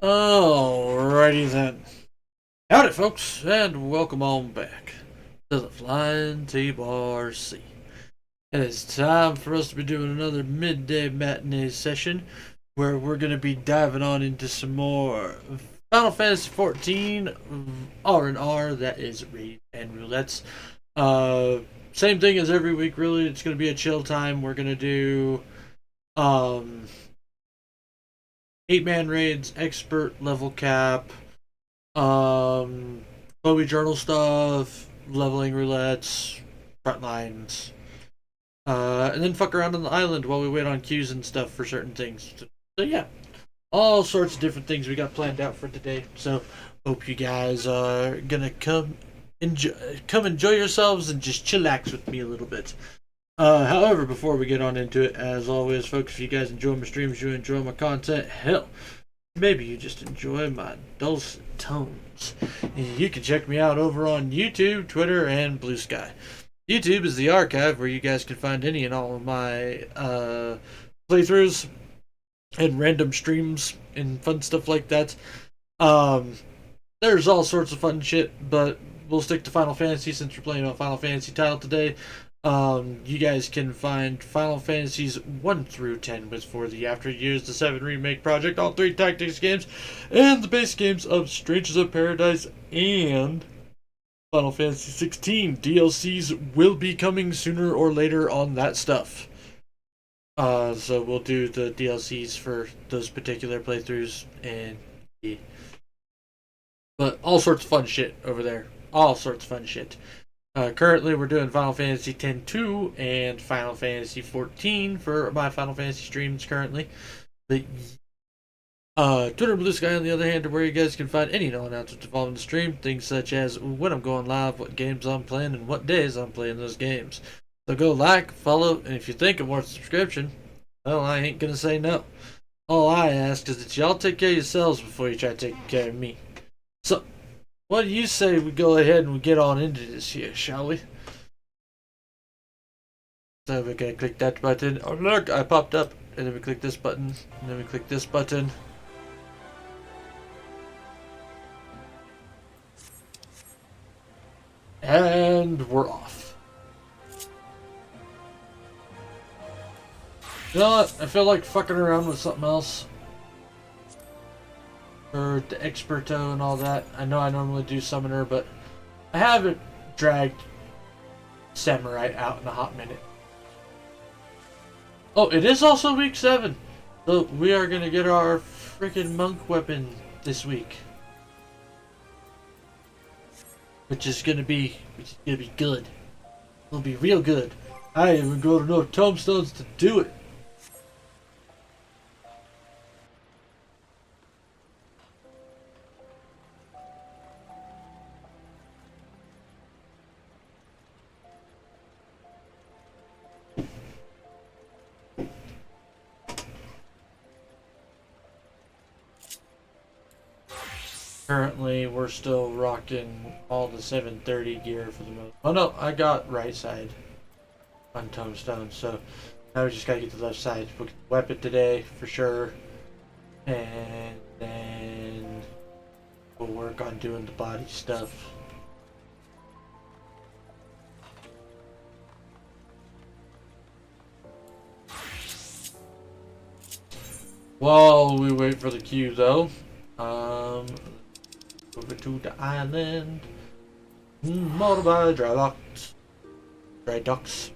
Alrighty then. Howdy, folks, and welcome on back to the Flying TRC. It is time for us to be doing another midday matinee session where we're going to be diving on into some more Final Fantasy XIV R&R, that is Raids and Roulettes. Same thing as every week, really. It's going to be a chill time. We're going to do um, 8-man raids, expert level cap, Chloe journal stuff, leveling roulettes, front lines, and then fuck around on the island while we wait on queues and stuff for certain things. So yeah, all sorts of different things we got planned out for today. So hope you guys are gonna come enjoy yourselves and just chillax with me a little bit. However, before we get on into it, as always, folks, if you guys enjoy my streams, you enjoy my content, hell, maybe you just enjoy my dulcet tones. You can check me out over on YouTube, Twitter, and Blue Sky. YouTube is the archive where you guys can find any and all of my playthroughs and random streams and fun stuff like that. There's all sorts of fun shit, but we'll stick to Final Fantasy since we're playing a Final Fantasy title today. You guys can find Final Fantasies 1 through 10 was for the After Years the 7 Remake Project, all 3 tactics games, and the base games of Strangers of Paradise and Final Fantasy 16. DLCs will be coming sooner or later on that stuff. So we'll do the DLCs for those particular playthroughs, and yeah. But all sorts of fun shit over there. All sorts of fun shit. Currently, we're doing Final Fantasy X-2 and Final Fantasy XIV for my Final Fantasy streams currently. The Twitter and Blue Sky, on the other hand, are where you guys can find any announcements involving the stream. Things such as when I'm going live, what games I'm playing, and what days I'm playing those games. So go like, follow, and if you think of more subscription, well, I ain't gonna say no. All I ask is that y'all take care of yourselves before you try to take care of me. So, what do you say we go ahead and we get on into this here, shall we? So we're gonna click that button. Oh look, I popped up. And then we click this button. And then we click this button. And we're off. You know what? I feel like fucking around with something else. Or the Experto and all that. I know I normally do Summoner, but I haven't dragged Samurai out in a hot minute. Oh, it is also week 7. So we are gonna get our freaking monk weapon this week. Which is gonna be good. It'll be real good. I even go to no tombstones to do it. Currently, we're still rocking all the 730 gear for the most. Oh no, I got right side on tombstone, so now we just gotta get the left side. We'll get the weapon today for sure, and then we'll work on doing the body stuff. While we wait for the queue, though, over to the island. Motorbike dry docks. Dry docks.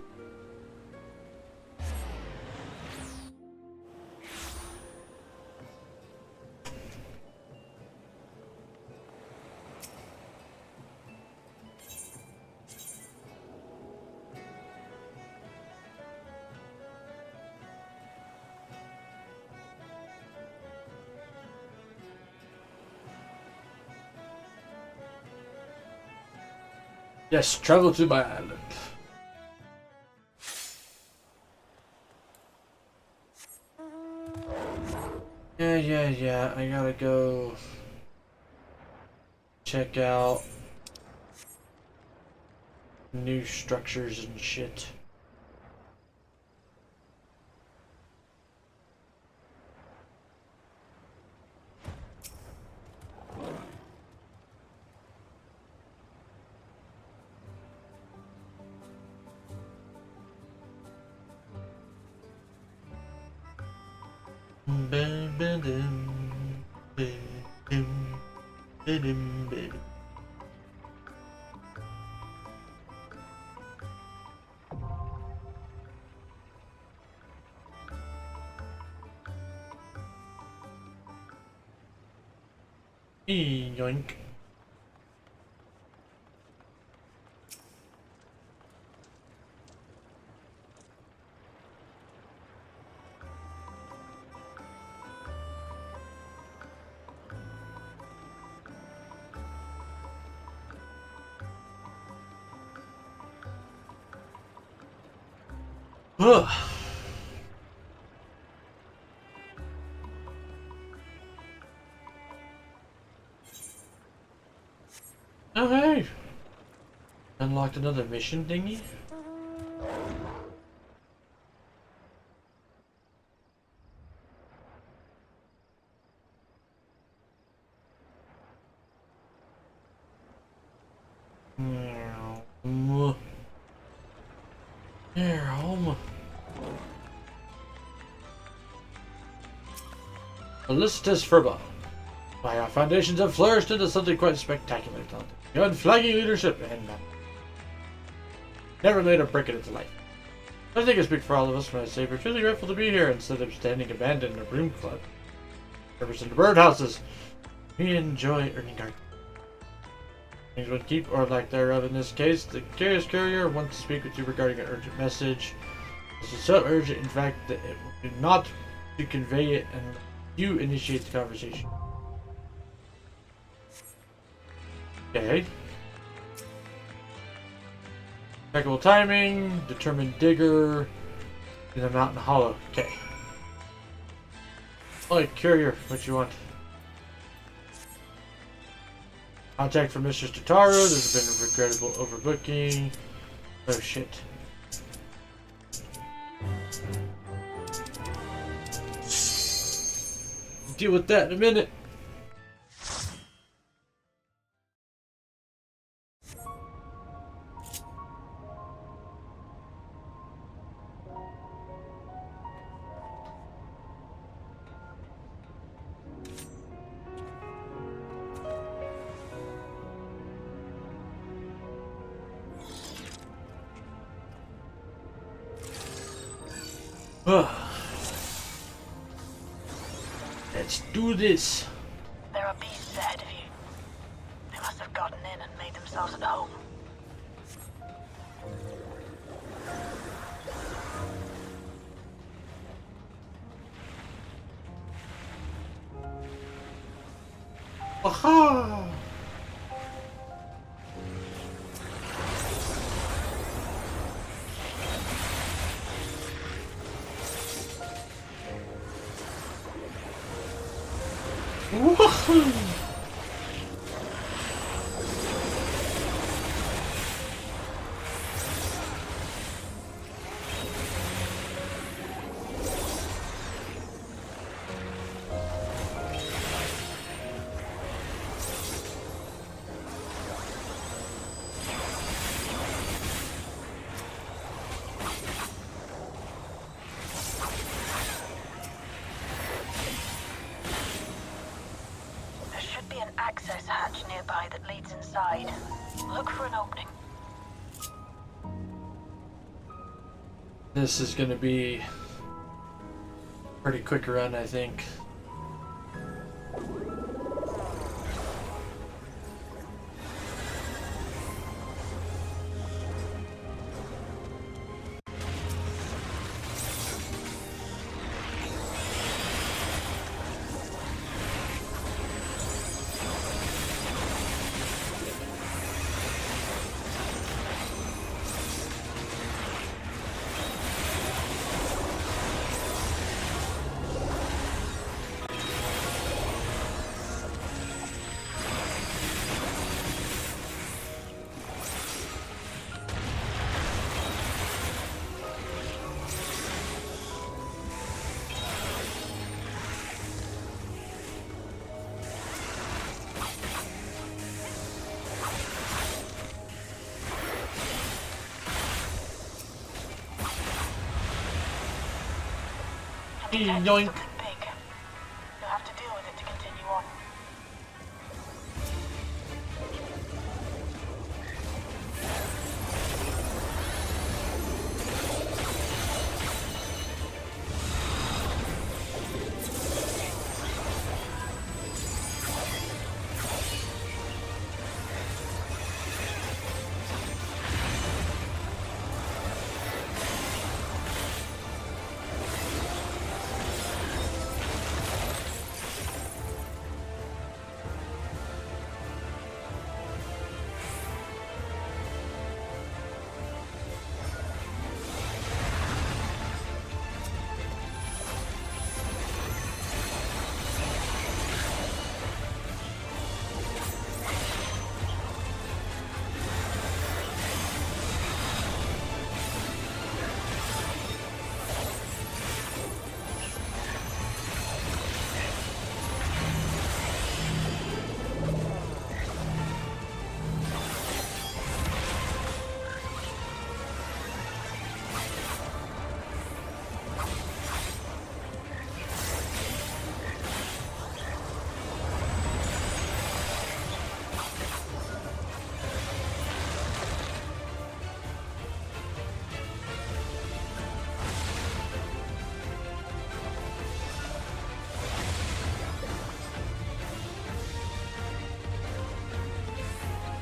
Yes, travel to my island. Yeah. I gotta go check out new structures and shit. Yoink. Ugh. Oh hey! Unlocked another mission thingy? Here, home. Felicitas Furba. Why, our foundations have flourished into something quite spectacular. Your unflagging leadership and never laid a brick in its life. I think I speak for all of us when I say we're truly grateful to be here instead of standing abandoned in a broom club. Represent the birdhouses. We enjoy earning our things would keep, or lack thereof in this case. The curious courier wants to speak with you regarding an urgent message. This is so urgent, in fact, that it will be not to convey it and you initiate the conversation. Okay. Impeccable timing, determined digger, in the mountain hollow. Okay. Alright, courier, what you want? Contact from Mr. Totaro, there's been a regrettable overbooking. Oh shit. Deal with that in a minute. Let's do this. There are beasts ahead of you. They must have gotten in and made themselves at home. Aha! Woohoo! Access hatch nearby that leads inside. Look for an opening. This is gonna be a pretty quick run, I think. Yoink. Big.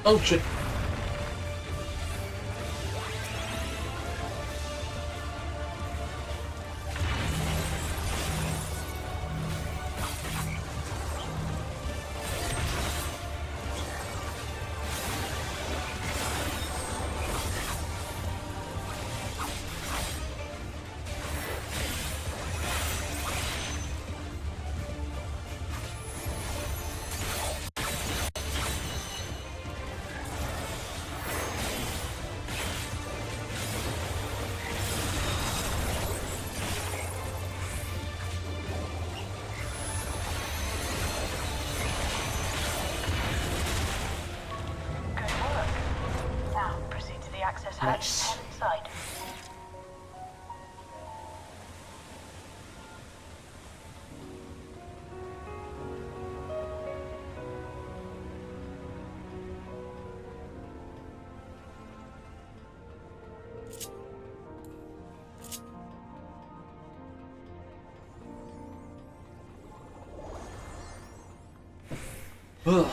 Oh shit. Good work. Now, proceed to the access hatch Nice. and head inside. Ugh.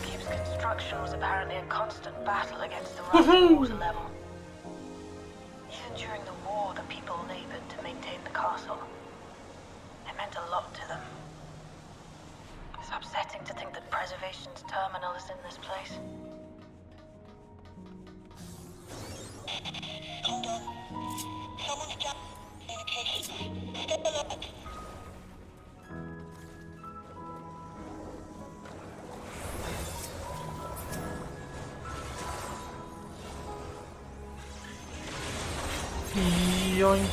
Keep's construction was apparently a constant battle against the rising water level. Even during the war, the people labored to maintain the castle. It meant a lot to them. It's upsetting to think that Preservation's terminal is in this place. Hold on. Someone's down communication. Stay alert. Yoink.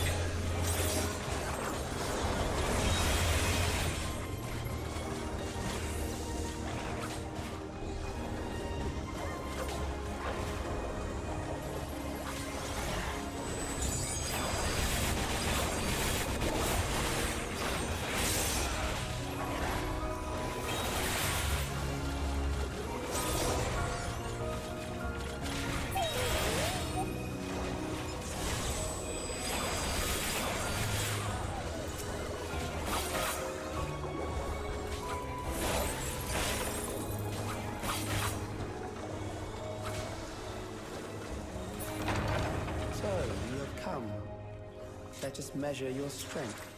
So, you have come. Let us measure your strength.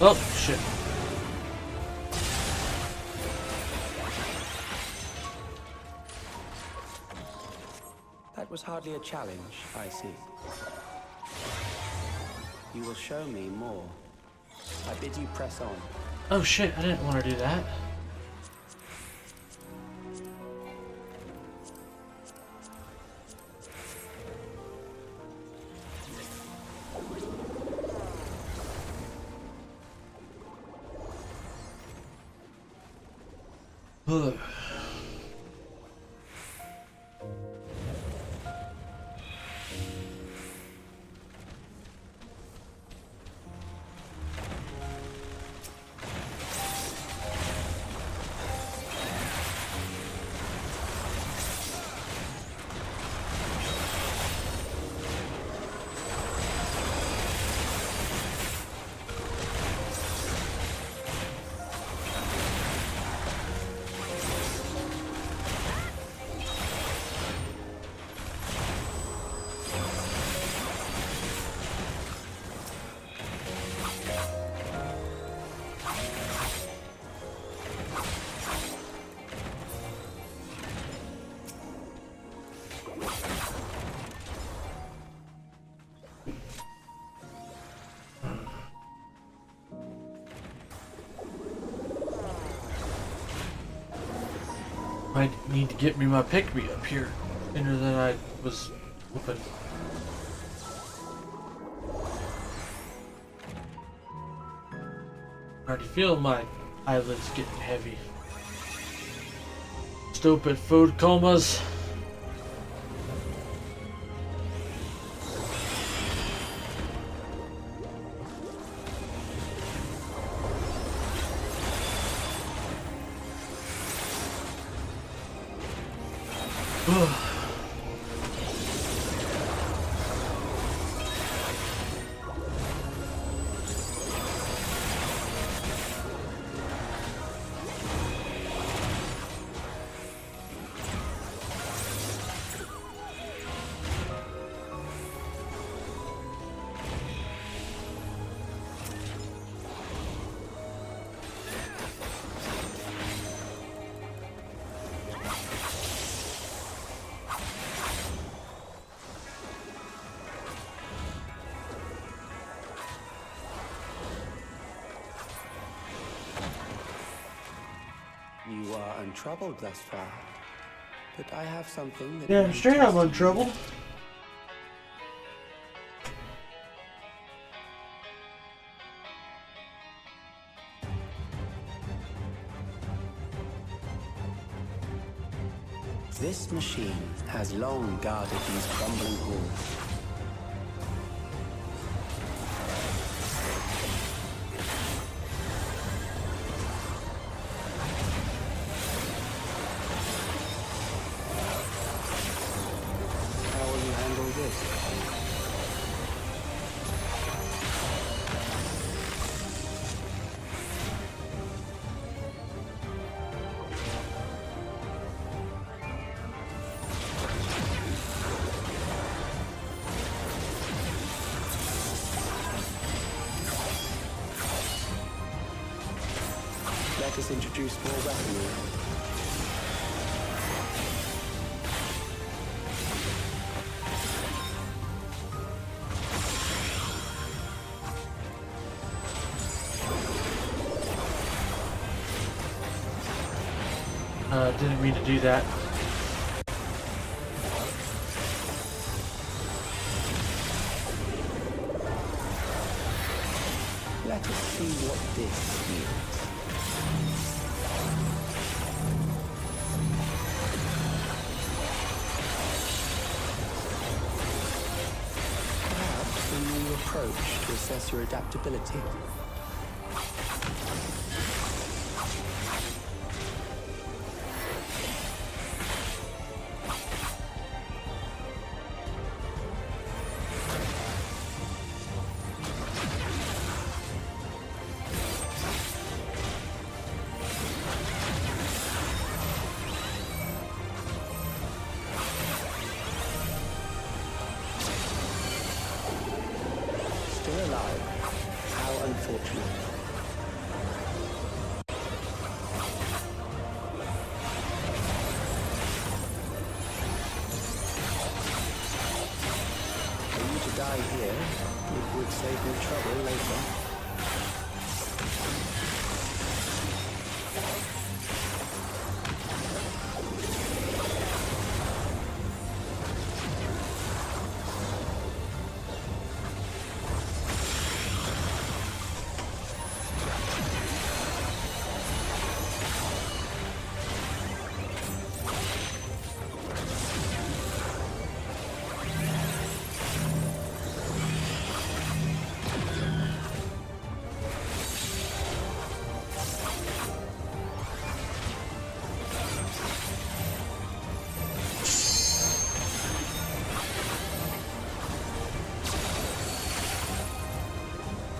Oh, shit. That was hardly a challenge, I see. You will show me more. I bid you press on. Oh shit, I didn't want to do that. Ugh. I need to get me my pick-me up here sooner than I was hoping. I already feel my eyelids getting heavy. Stupid food comas. You are untroubled thus far. But I have something that... Yeah, I'm straight up in trouble. This machine has long guarded these crumbling walls. How will you handle this? Let us introduce more weaponry. Didn't mean to do that. Let us see what this means. Perhaps a new approach to assess your adaptability. Still alive. How unfortunate. die here, it would save me trouble later.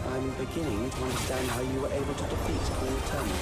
I'm beginning to understand how you were able to defeat the Eternal.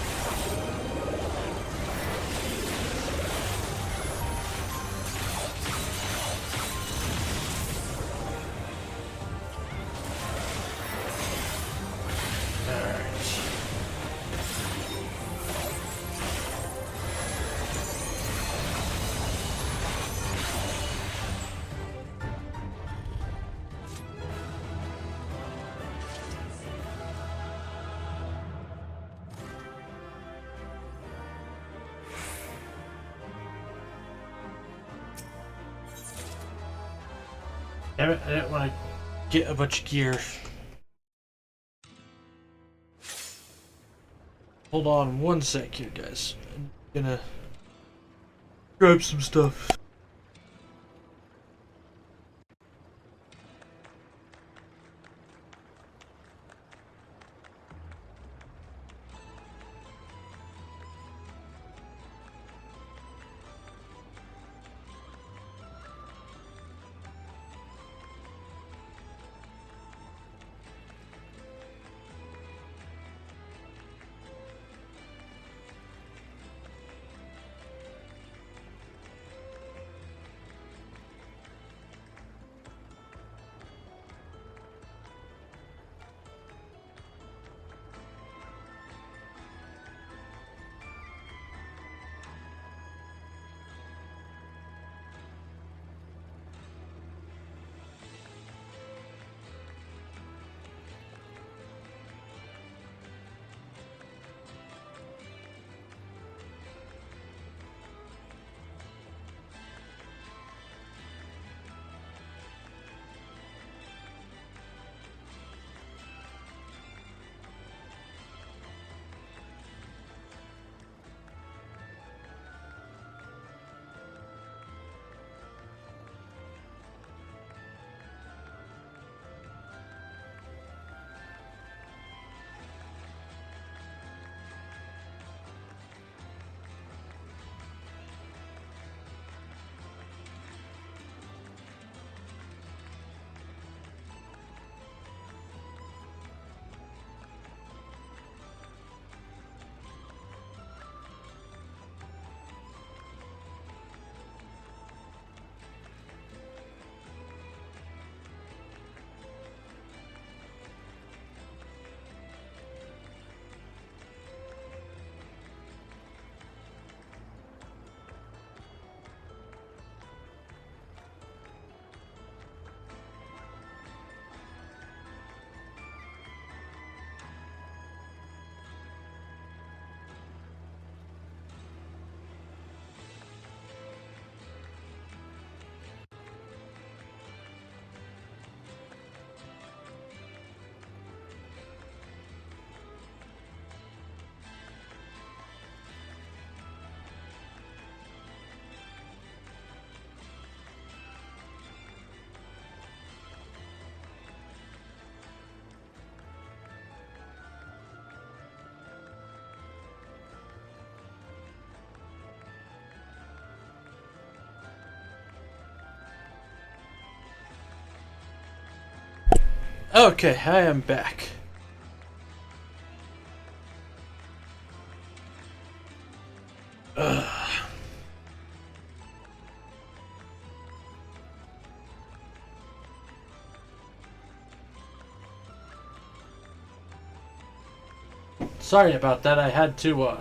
Damn it, I didn't want to get a bunch of gear. Hold on one sec here, guys. I'm gonna grab some stuff. Okay, I am back. Sorry about that. I had to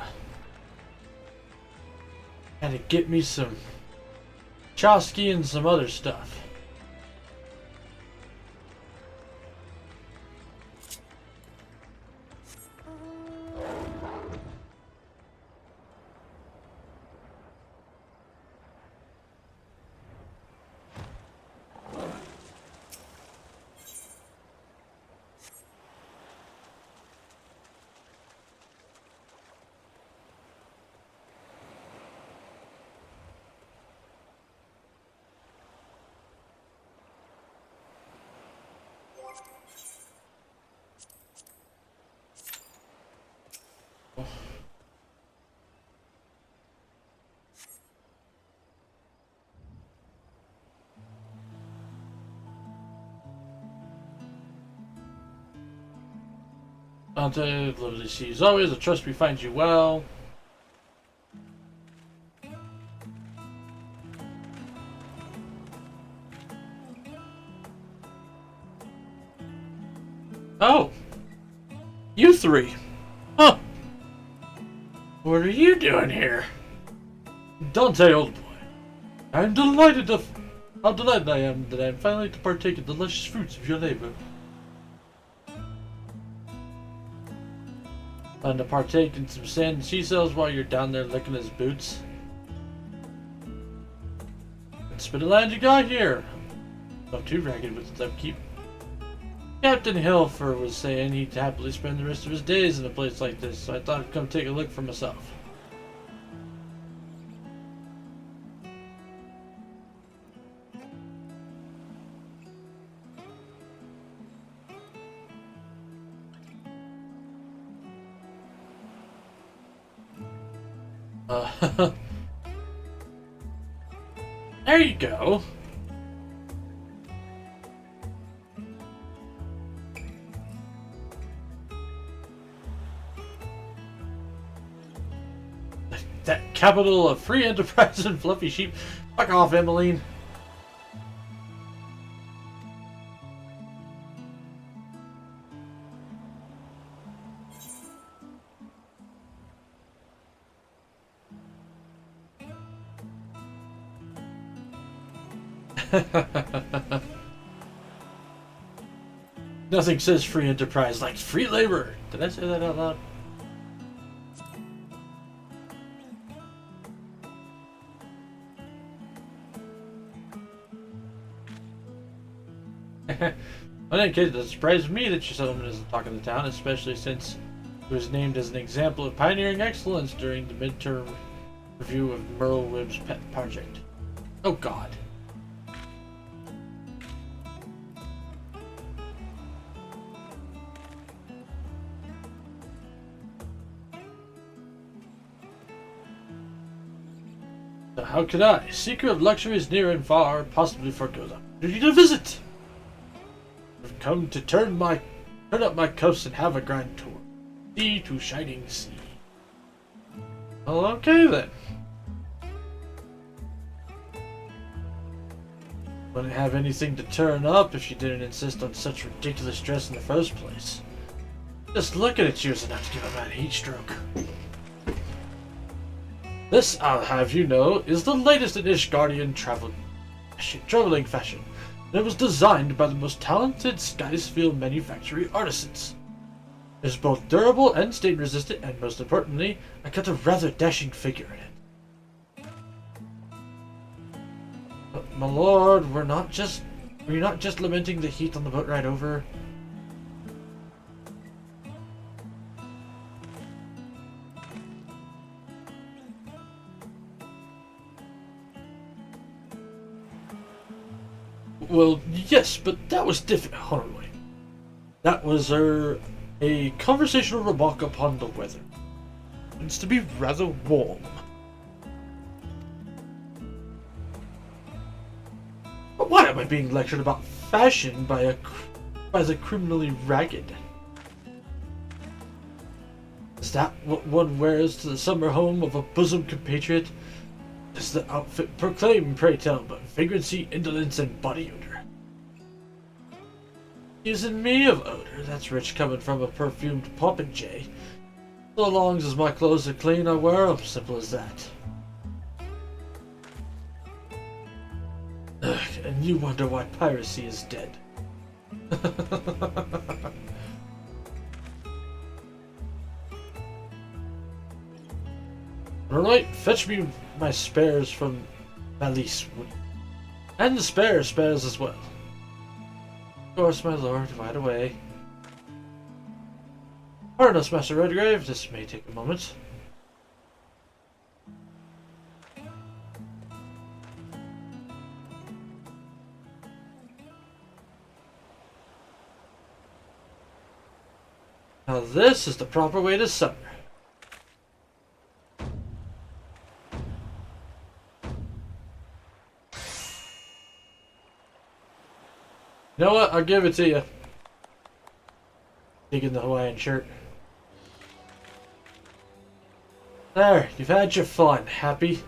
get me some Chosky and some other stuff. Dante, lovely to see you as always. I trust we find you well. Oh! You three! Huh! What are you doing here? Dante, old boy. I'm delighted to... How delighted I am that I am finally to partake in the luscious fruits of your labor. And to partake in some sand and sea cells while you're down there licking his boots. It's been a land you got here. Not too ragged with its upkeep. Captain Hilfer was saying he'd happily spend the rest of his days in a place like this, so I thought I'd come take a look for myself. There you go. That capital of free enterprise and fluffy sheep. Fuck off, Emmeline. Nothing says free enterprise like free labor. Did I say that out loud? In any case, it surprised me that your settlement isn't talking to town, especially since it was named as an example of pioneering excellence during the midterm review of Merle Wibb's pet project. Oh God. So how could I, seeker of luxuries near and far, possibly forego the opportunity to visit? I've come to turn up my cuffs and have a grand tour. Sea to shining sea. Well, okay then. Wouldn't have anything to turn up if you didn't insist on such ridiculous dress in the first place. Just looking at you is enough to give a man heat stroke. This, I'll have you know, is the latest in Ishgardian traveling fashion. It was designed by the most talented Skysfield manufacturing artisans. It is both durable and stain resistant, and most importantly, I got a rather dashing figure in it. But my lord, were you not just lamenting the heat on the boat ride over? Well, yes, but that was different. Hold on, wait. That was a conversational remark upon the weather. It's to be rather warm. But why am I being lectured about fashion by the criminally ragged? Is that what one wears to the summer home of a bosom compatriot? Does the outfit proclaim, pray tell, but vagrancy, indolence, and body odor? Accusing me of odor, that's rich coming from a perfumed popinjay. So long as my clothes are clean, I wear them. Simple as that. Ugh, and you wonder why piracy is dead. Alright, fetch me my spares from Valise. And the spares as well. Of course, my lord, right away. Pardon us, Master Redgrave, this may take a moment. Now this is the proper way to summer. You know what? I'll give it to you. Digging the Hawaiian shirt. There, you've had your fun. Happy?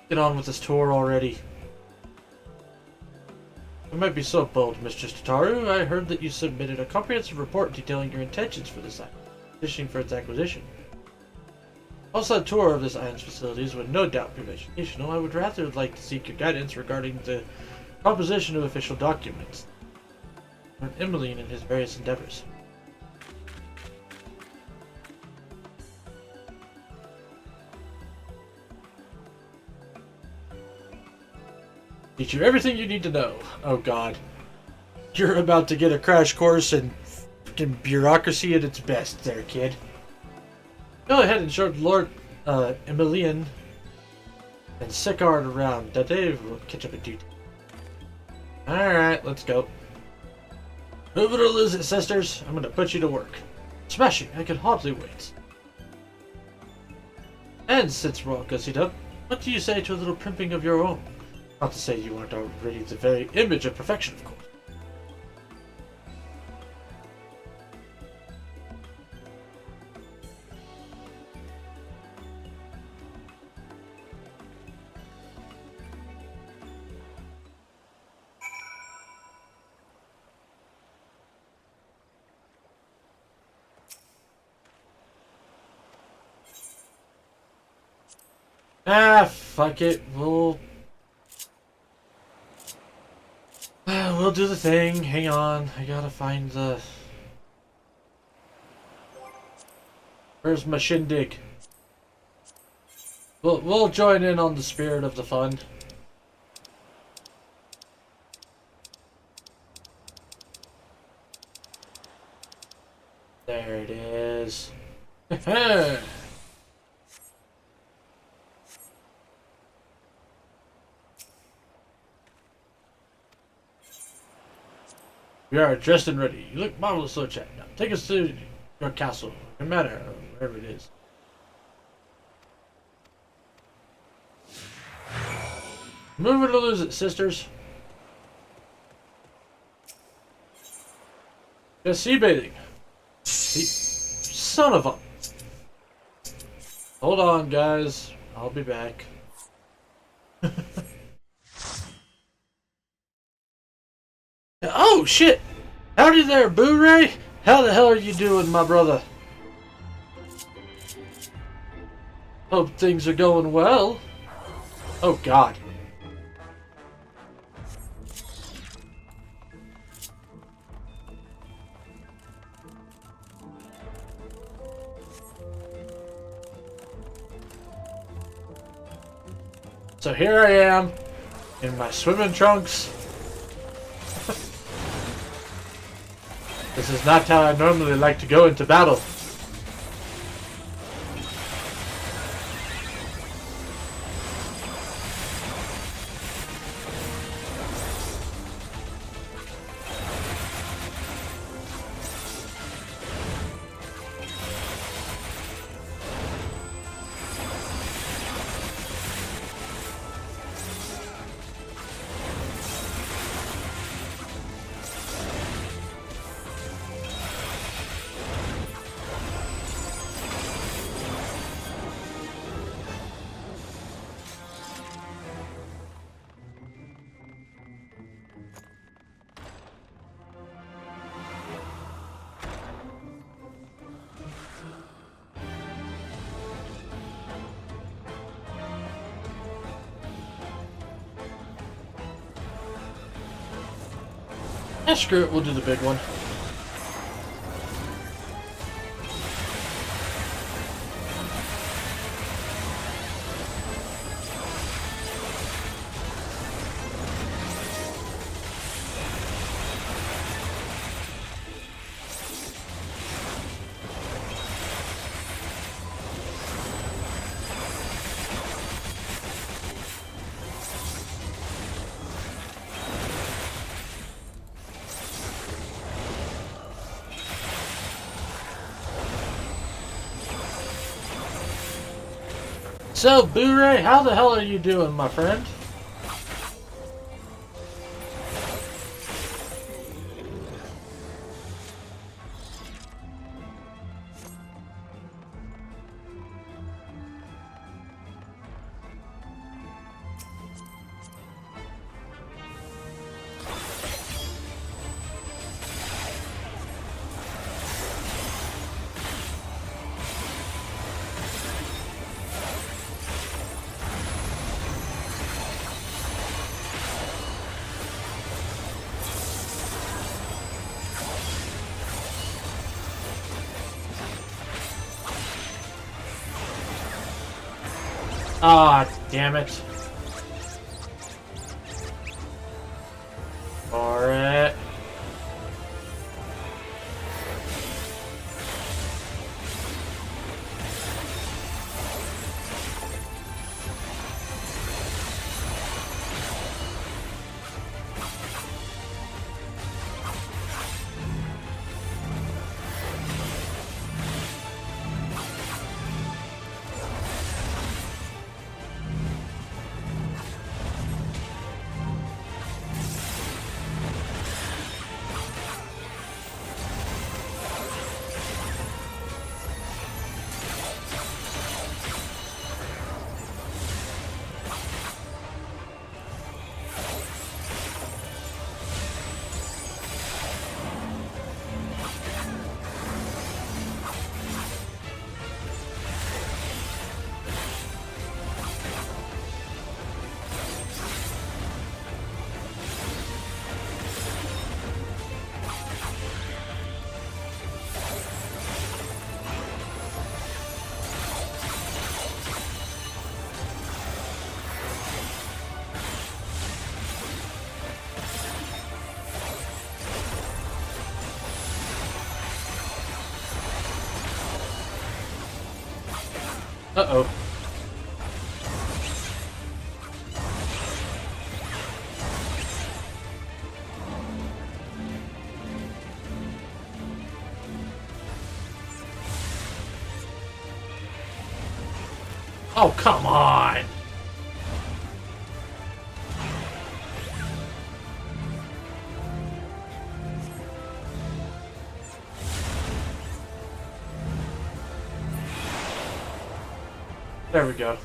Get on with this tour already. I might be so bold, Mr. Tataru. I heard that you submitted a comprehensive report detailing your intentions for this island, petitioning for its acquisition. Also, a tour of this island's facilities would no doubt prove educational. I would rather like to seek your guidance regarding the composition of official documents from Emmeline and his various endeavors. Teach you everything you need to know. Oh god. You're about to get a crash course in fucking bureaucracy at its best there, kid. Go ahead and show Lord Emilian and Sicard around. That Dave will catch up with you. Alright, let's go. Move it or lose it, sisters. I'm gonna put you to work. Smashing, I can hardly wait. And since we're all gussied up, what do you say to a little primping of your own? Not to say you aren't already the very image of perfection, of course. Ah, fuck it. We'll do the thing. Hang on. I gotta find the... Where's my shindig? We'll join in on the spirit of the fun. There it is. We are dressed and ready. You look marvelous, so chat. Now take us to your castle, no matter wherever it is. Move it or lose it, sisters. Just sea bathing. Son of a... Hold on, guys. I'll be back. Oh, shit! Howdy there, Boo-Ray! How the hell are you doing, my brother? Hope things are going well. Oh, God. So here I am, in my swimming trunks. This is not how I normally like to go into battle. Screw it, we'll do the big one. So, Boo-Ray, how the hell are you doing, my friend? Ah, damn it. Alright. Uh-oh. Oh, come on! There we go.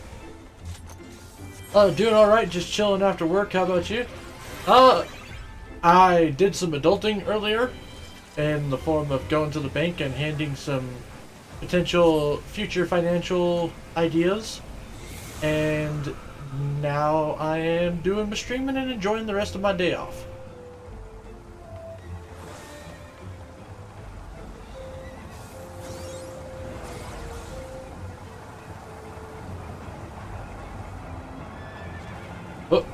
Doing alright, just chilling after work. How about you? I did some adulting earlier in the form of going to the bank and handing some potential future financial ideas. And now I am doing my streaming and enjoying the rest of my day off. Oh.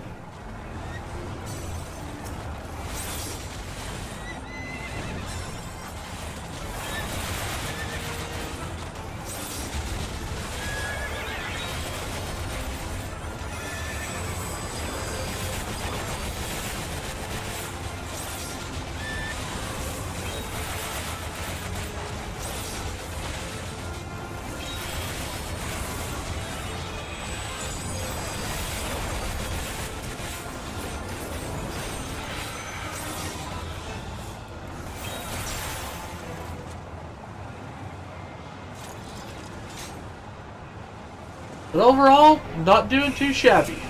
But overall, not doing too shabby.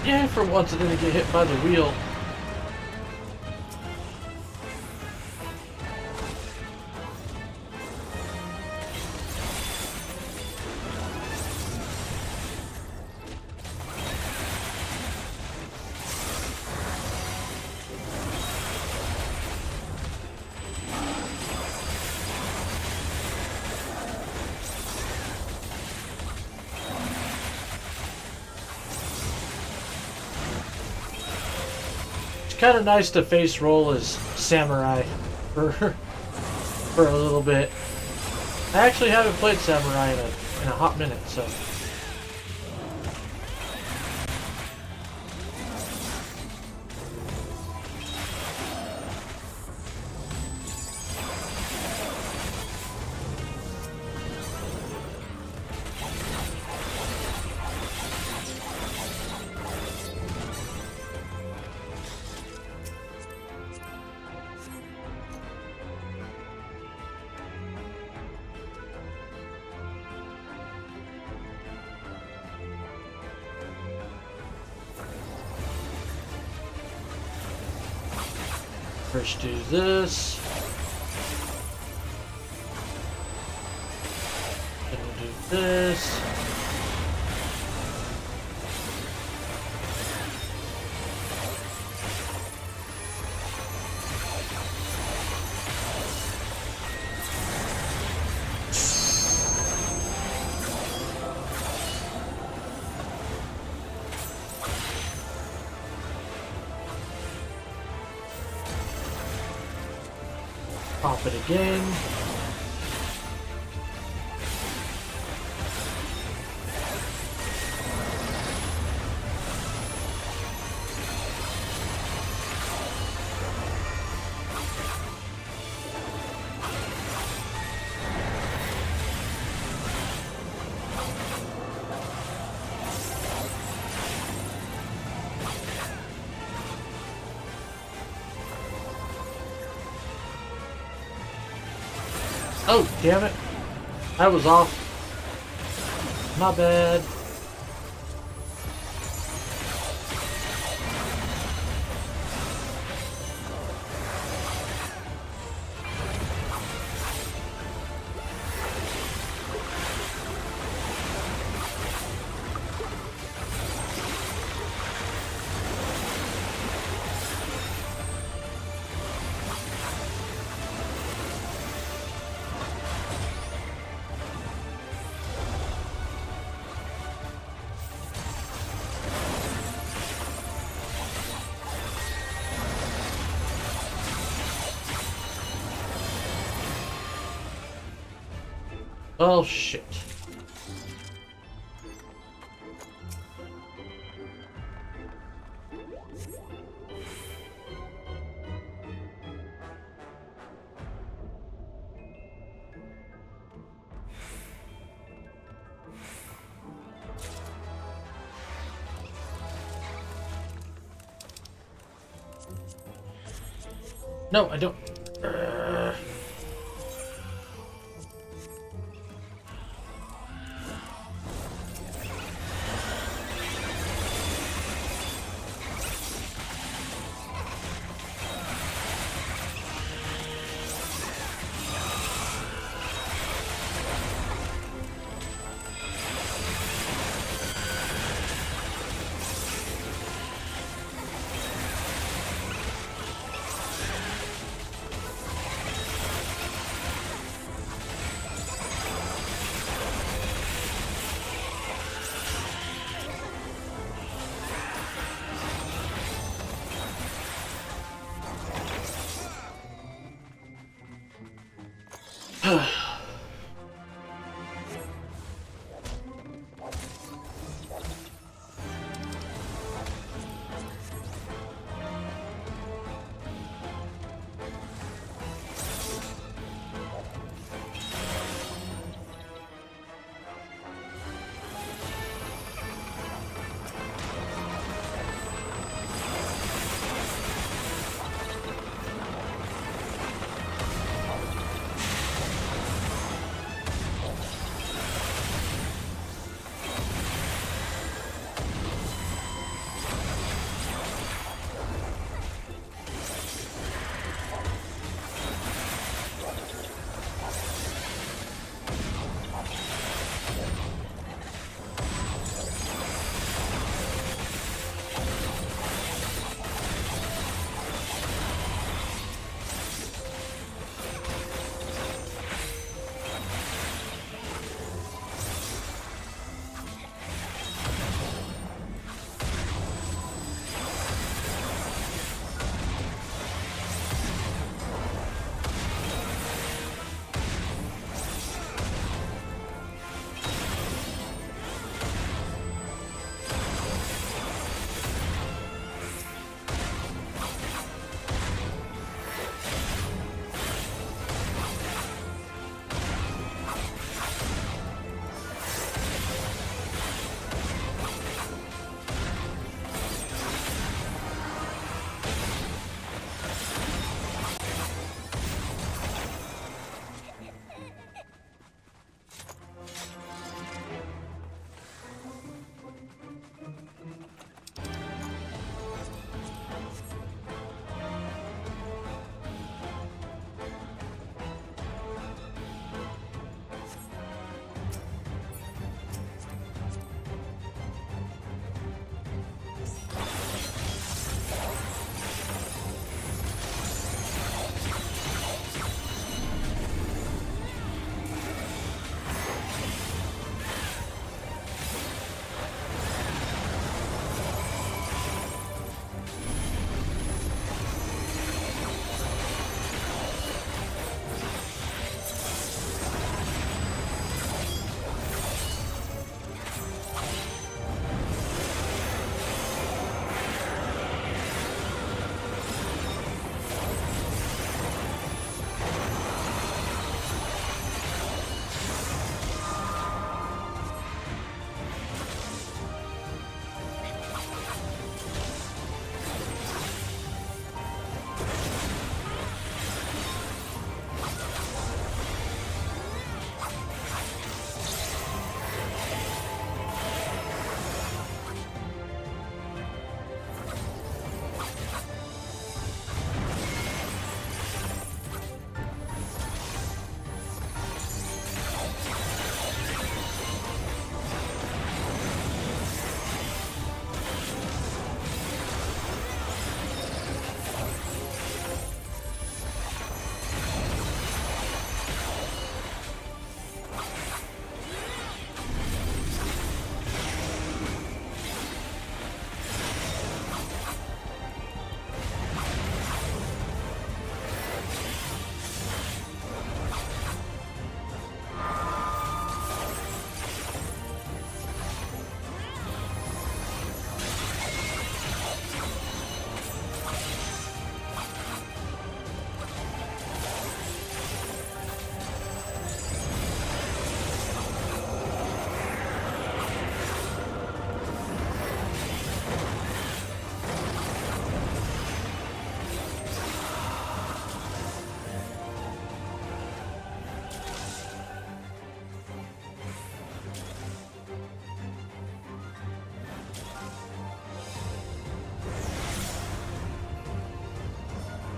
Yeah, for once I didn't get hit by the wheel. Kind of nice to face roll as Samurai for a little bit. I actually haven't played Samurai in a hot minute, so. First do this. Then we'll do this. Pop it again. Oh, damn it. That was off. My bad. Oh, shit. No, I don't.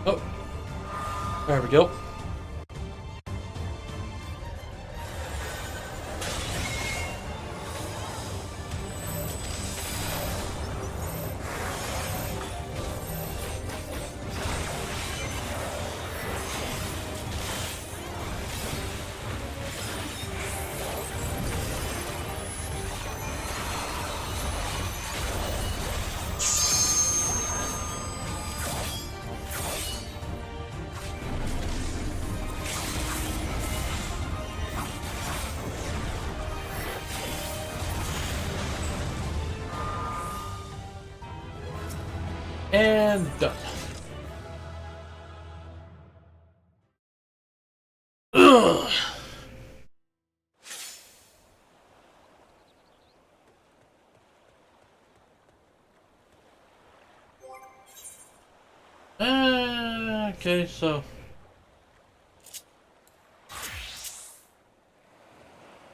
Oh, there we go. And done. Ugh. Okay, so.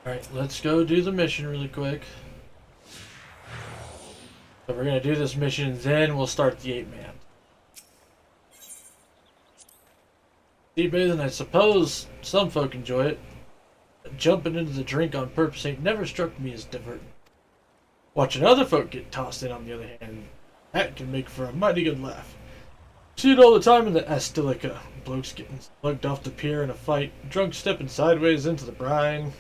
Alright, let's go do the mission really quick. So we're gonna do this mission, then we'll start the 8-man. Sea bathing, I suppose some folk enjoy it. But jumping into the drink on purpose ain't never struck me as diverting. Watching other folk get tossed in, on the other hand, that can make for a mighty good laugh. See it all the time in the Astilica. Blokes getting slugged off the pier in a fight, drunk stepping sideways into the brine.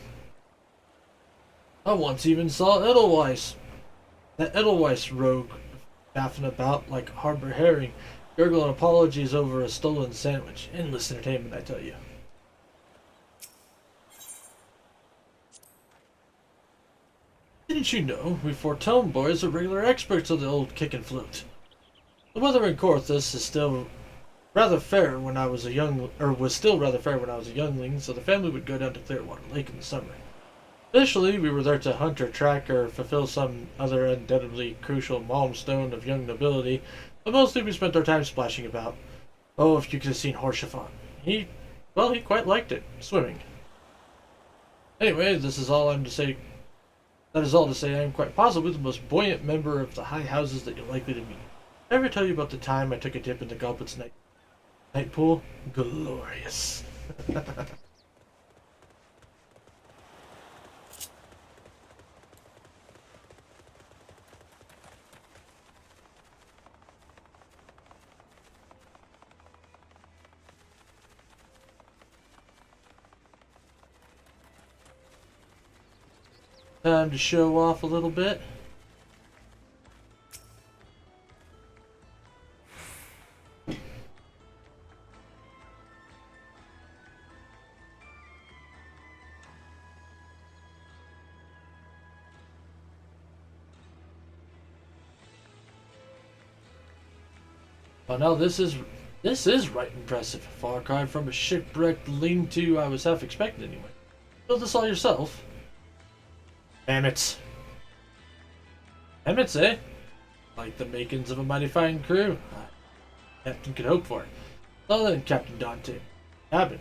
I once even saw that Edelweiss rogue, faffing about like a harbor herring, gurgling apologies over a stolen sandwich. Endless entertainment, I tell you. Didn't you know we Fortone boys are regular experts of the old kick and flute? The weather in Corthus is still rather fair when I was a was still rather fair when I was a youngling, so the family would go down to Clearwater Lake in the summer. Initially, we were there to hunt or track or fulfill some other undoubtedly crucial milestone of young nobility, but mostly we spent our time splashing about. Oh, if you could have seen Horschiffon. He quite liked it. Swimming. Anyway, this is all I'm to say. That is all to say I am quite possibly the most buoyant member of the high houses that you're likely to meet. Did I ever tell you about the time I took a dip in the Goblet's night pool? Glorious. Time to show off a little bit. Oh, now this is right impressive. Far cry from a shipwrecked lean-to I was half expecting anyway. Built this all yourself? Mammoths. Mammoths, eh? Like the makings of a mighty fine crew. Captain could hope for it. Well then, Captain Dante. Cabin.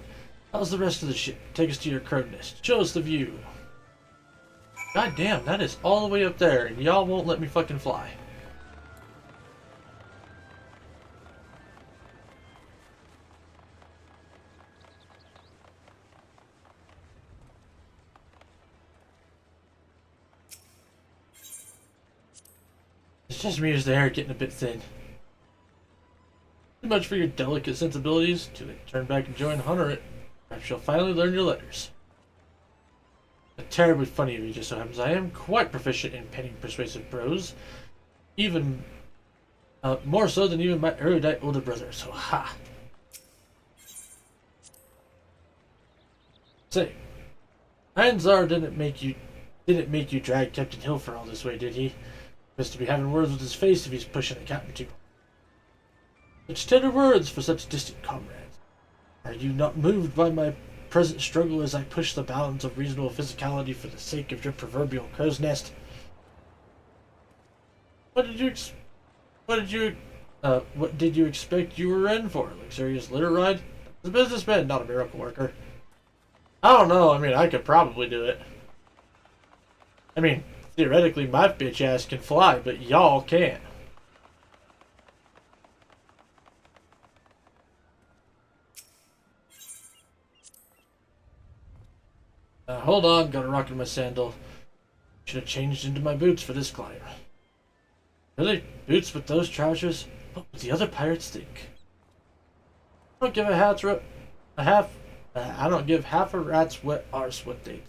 How's the rest of the ship? Take us to your crow's nest. Show us the view. God damn, that is all the way up there, and y'all won't let me fucking fly. It's just me as the air getting a bit thin. Too much for your delicate sensibilities. Too late to turn back and join Hunter. Perhaps you'll finally learn your letters. Terribly funny of you, just so happens I am quite proficient in penning persuasive prose. Even more so than even my erudite older brother, so ha! Say, Anzar didn't make you drag Captain Hilfer all this way, did he? Must to be having words with his face if he's pushing the captain too. Such tender words for such distant comrades. Are you not moved by my present struggle as I push the bounds of reasonable physicality for the sake of your proverbial crow's nest? What did you expect you were in for? A luxurious litter ride? As a businessman, not a miracle worker. I don't know. I mean, I could probably do it. I mean, theoretically, my bitch ass can fly, but y'all can't. Hold on, got a rock in my sandal. Should have changed into my boots for this climb. Really? Boots with those trousers? What would the other pirates think? I don't give I don't give half a rat's wet arse what they think.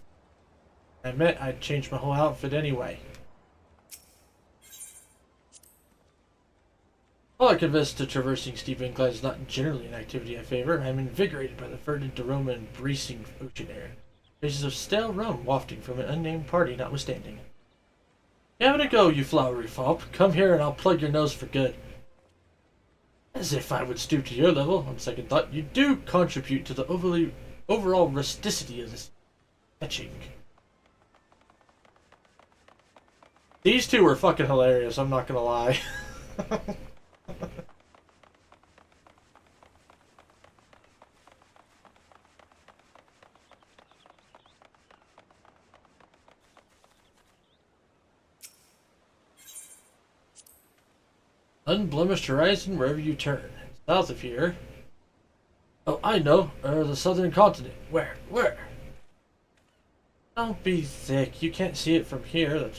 I meant I'd change my whole outfit anyway. While I confess to traversing steep inclines is not generally an activity I favor, I am invigorated by the verdant aroma and bracing ocean air. Traces of stale rum wafting from an unnamed party notwithstanding. Having a go, you flowery fop. Come here and I'll plug your nose for good. As if I would stoop to your level. On second thought, you do contribute to the overall rusticity of this etching. These two were fucking hilarious, I'm not gonna lie. Unblemished horizon wherever you turn. South of here. Oh, I know. The southern continent. Where? Where? Don't be thick. You can't see it from here.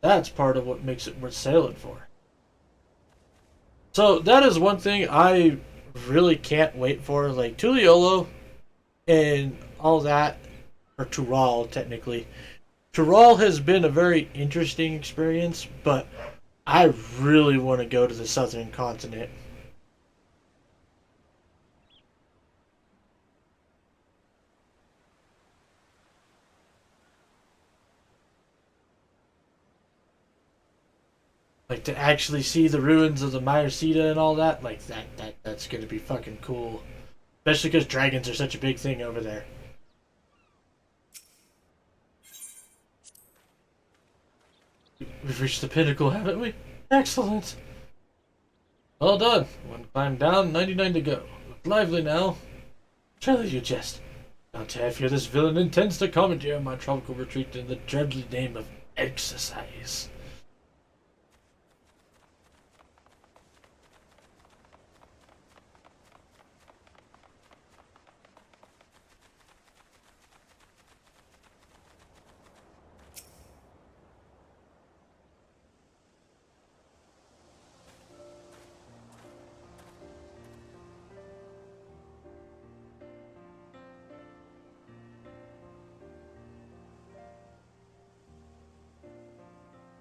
That's part of what makes it worth sailing for. So that is one thing I really can't wait for. Like Tuliolo and all that, or Tural technically. Tural has been a very interesting experience, but I really want to go to the southern continent. Like to actually see the ruins of the Myrsida and all that, like that's gonna be fucking cool. Especially because dragons are such a big thing over there. We've reached the pinnacle, haven't we? Excellent. Well done. One climb down, 99 to go. Look lively now. Surely you jest. Not to fear this villain intends to commandeer my tropical retreat in the dreadly name of exercise.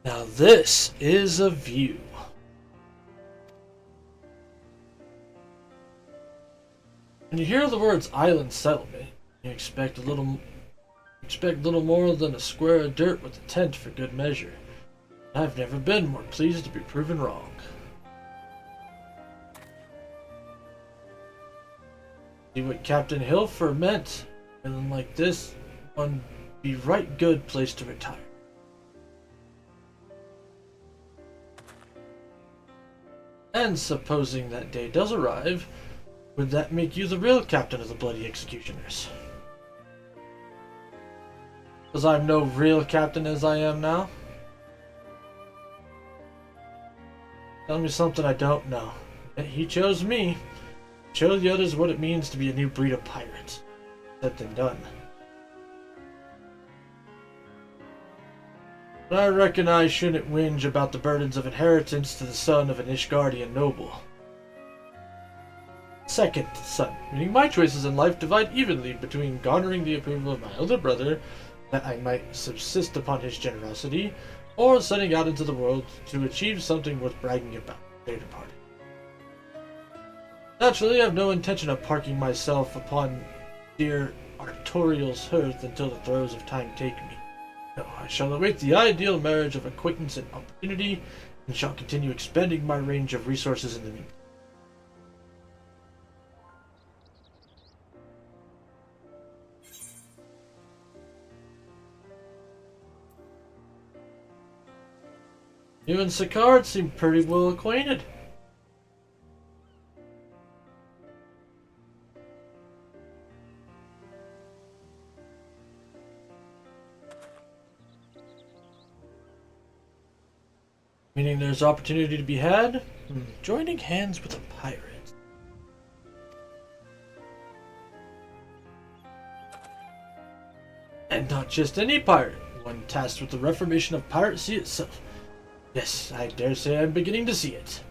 Now this is a view. When you hear the words island settlement, you expect little more than a square of dirt with a tent for good measure. I've never been more pleased to be proven wrong. See what Captain Hilfer meant. Feeling like this one be right good place to retire. And supposing that day does arrive, would that make you the real captain of the bloody executioners? Because I'm no real captain as I am now? Tell me something I don't know. He chose me. Show the others what it means to be a new breed of pirate. Said than done. But I reckon I shouldn't whinge about the burdens of inheritance to the son of an Ishgardian noble. Second son, meaning my choices in life divide evenly between garnering the approval of my elder brother, that I might subsist upon his generosity, or setting out into the world to achieve something worth bragging about, later party. Naturally, I have no intention of parking myself upon dear Artorial's hearth until the throes of time take me. No, I shall await the ideal marriage of acquaintance and opportunity, and shall continue expanding my range of resources in the meantime. You and Sicard seem pretty well acquainted. Meaning there's opportunity to be had? Joining hands with a pirate. And not just any pirate, one tasked with the reformation of piracy itself. Yes, I dare say I'm beginning to see it.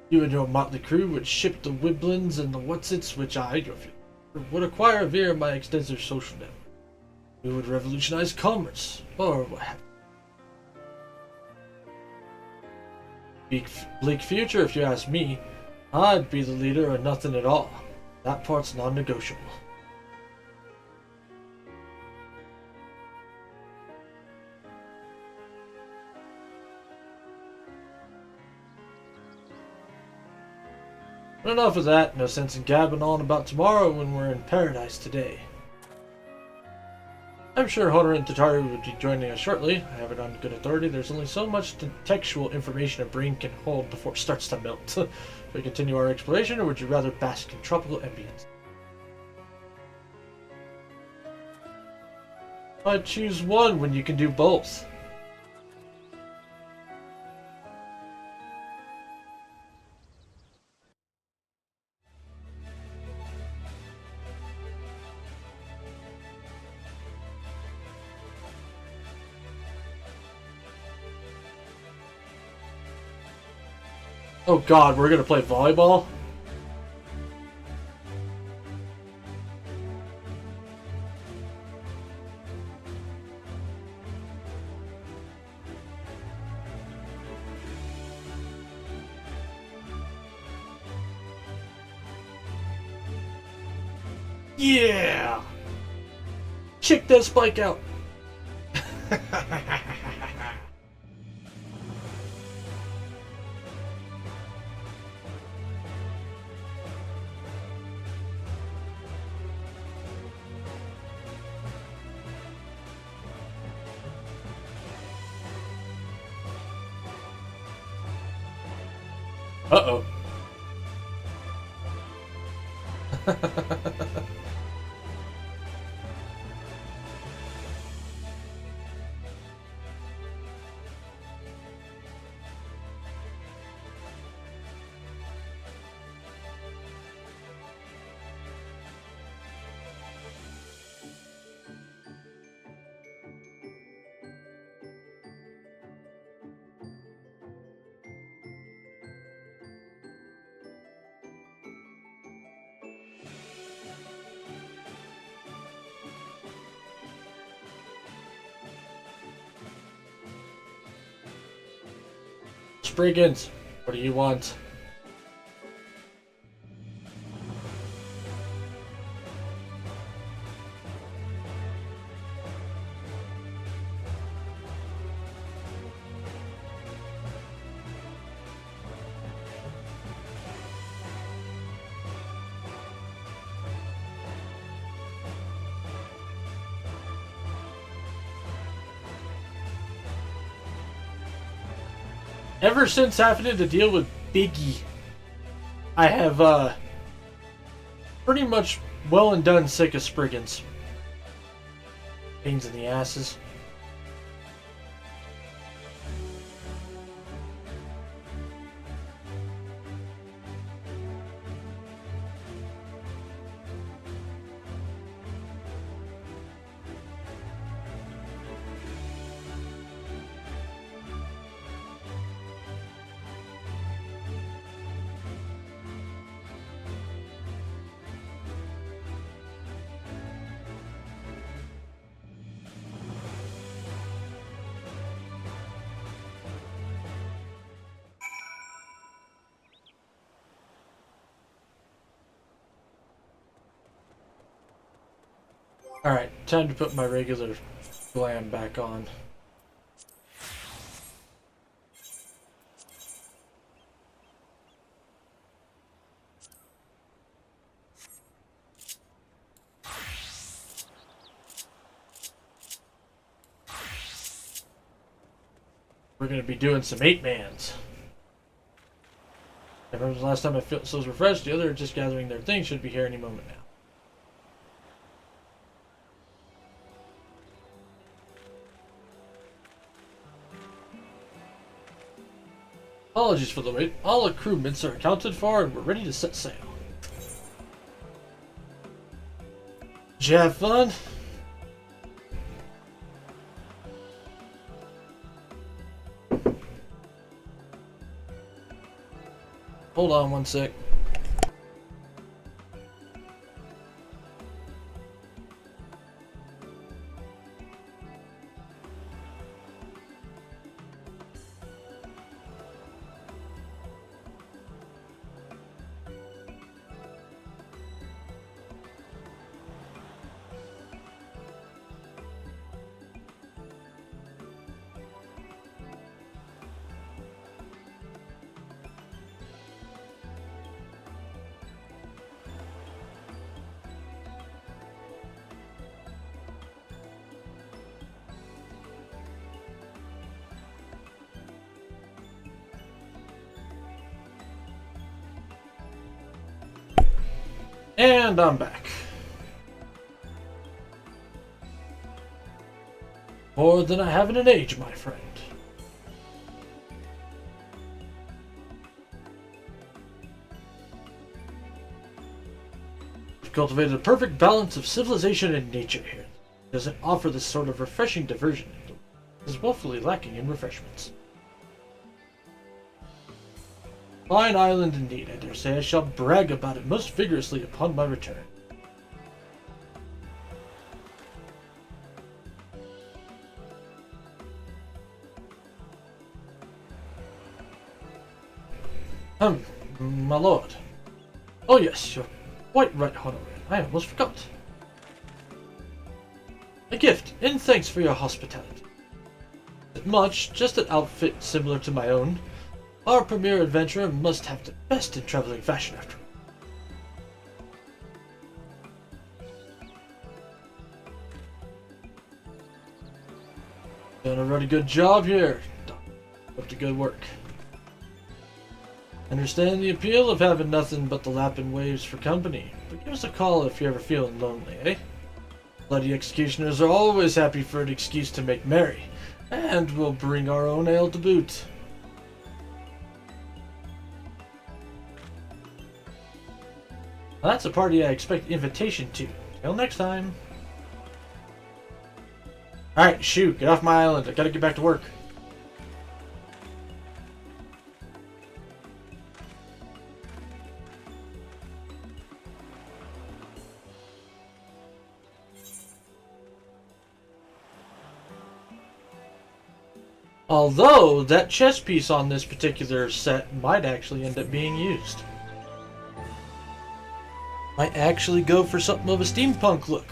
You and your motley crew would ship the Wiblins and the Whatsits, which I, your future, would acquire via my extensive social network. We would revolutionize commerce, or what have you. Bleak future, if you ask me. I'd be the leader or nothing at all. That part's non-negotiable. But enough of that. No sense in gabbing on about tomorrow when we're in paradise today. I'm sure Hunter and Tataru would be joining us shortly. I have it on good authority. There's only so much textual information a brain can hold before it starts to melt. Should we continue our exploration, or would you rather bask in tropical ambience? I'd choose one when you can do both. Oh god, we're gonna play volleyball? Yeah! Check that spike out! Uh-oh. Spriggans, what do you want? Ever since having to deal with Biggie, I have pretty much well and done sick of Spriggans. Pains in the asses. Alright, time to put my regular glam back on. We're going to be doing some 8-mans. I remember the last time I felt so refreshed, the other are just gathering their things, should be here any moment now. Apologies for the wait. All accoutrements are accounted for and we're ready to set sail. Did you have fun? Hold on one sec. And I'm back. More than I have in an age, my friend. We've cultivated a perfect balance of civilization and nature here. It doesn't offer this sort of refreshing diversion. It is woefully lacking in refreshments. Fine island indeed, I dare say. I shall brag about it most vigorously upon my return. My lord. Oh yes, you're quite right, Honorary. I almost forgot. A gift, in thanks for your hospitality. Not much, just an outfit similar to my own. Our premier adventurer must have the best in traveling fashion after all. Done a really good job here. Up to good work. Understand the appeal of having nothing but the lapping waves for company, but give us a call if you're ever feeling lonely, eh? Bloody executioners are always happy for an excuse to make merry, and we'll bring our own ale to boot. Well, that's a party I expect invitation to. Till next time. Alright, shoot, get off my island. I gotta get back to work. Although, that chess piece on this particular set might actually end up being used. Might actually go for something of a steampunk look.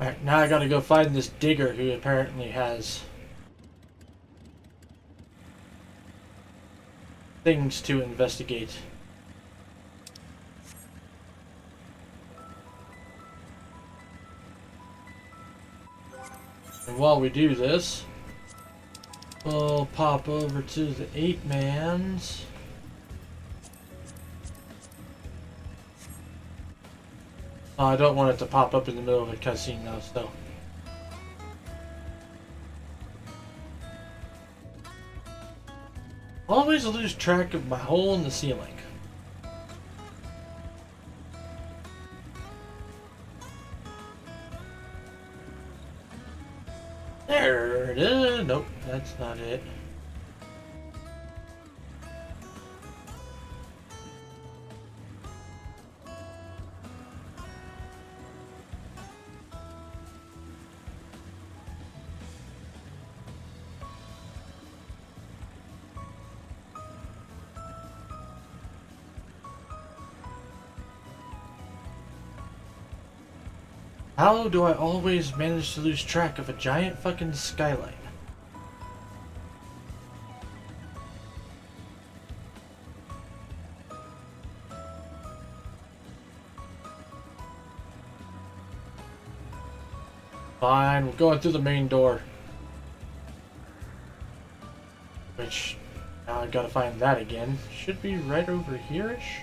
Alright, now I gotta go find this digger who apparently has things to investigate. And while we do this, we'll pop over to the 8-mans. Oh, I don't want it to pop up in the middle of a cutscene though, so. Always lose track of my hole in the ceiling. There it is. Nope, that's not it. How do I always manage to lose track of a giant fucking skylight? Fine, we're going through the main door. Which, now I've got to find that again. Should be right over here-ish.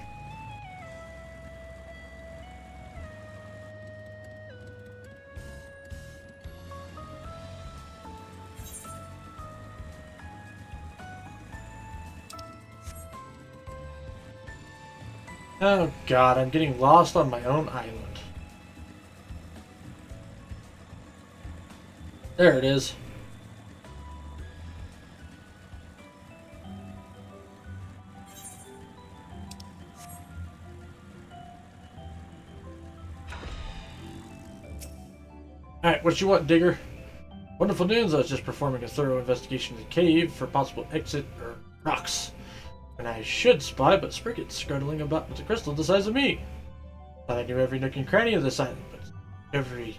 Oh god, I'm getting lost on my own island. There it is. Alright, what you want, Digger? Wonderful news, I was just performing a thorough investigation of the cave for possible exit or rocks. And I should spy, but Spriggit's scrattling about with a crystal the size of me. Thought I knew every nook and cranny of this island, but every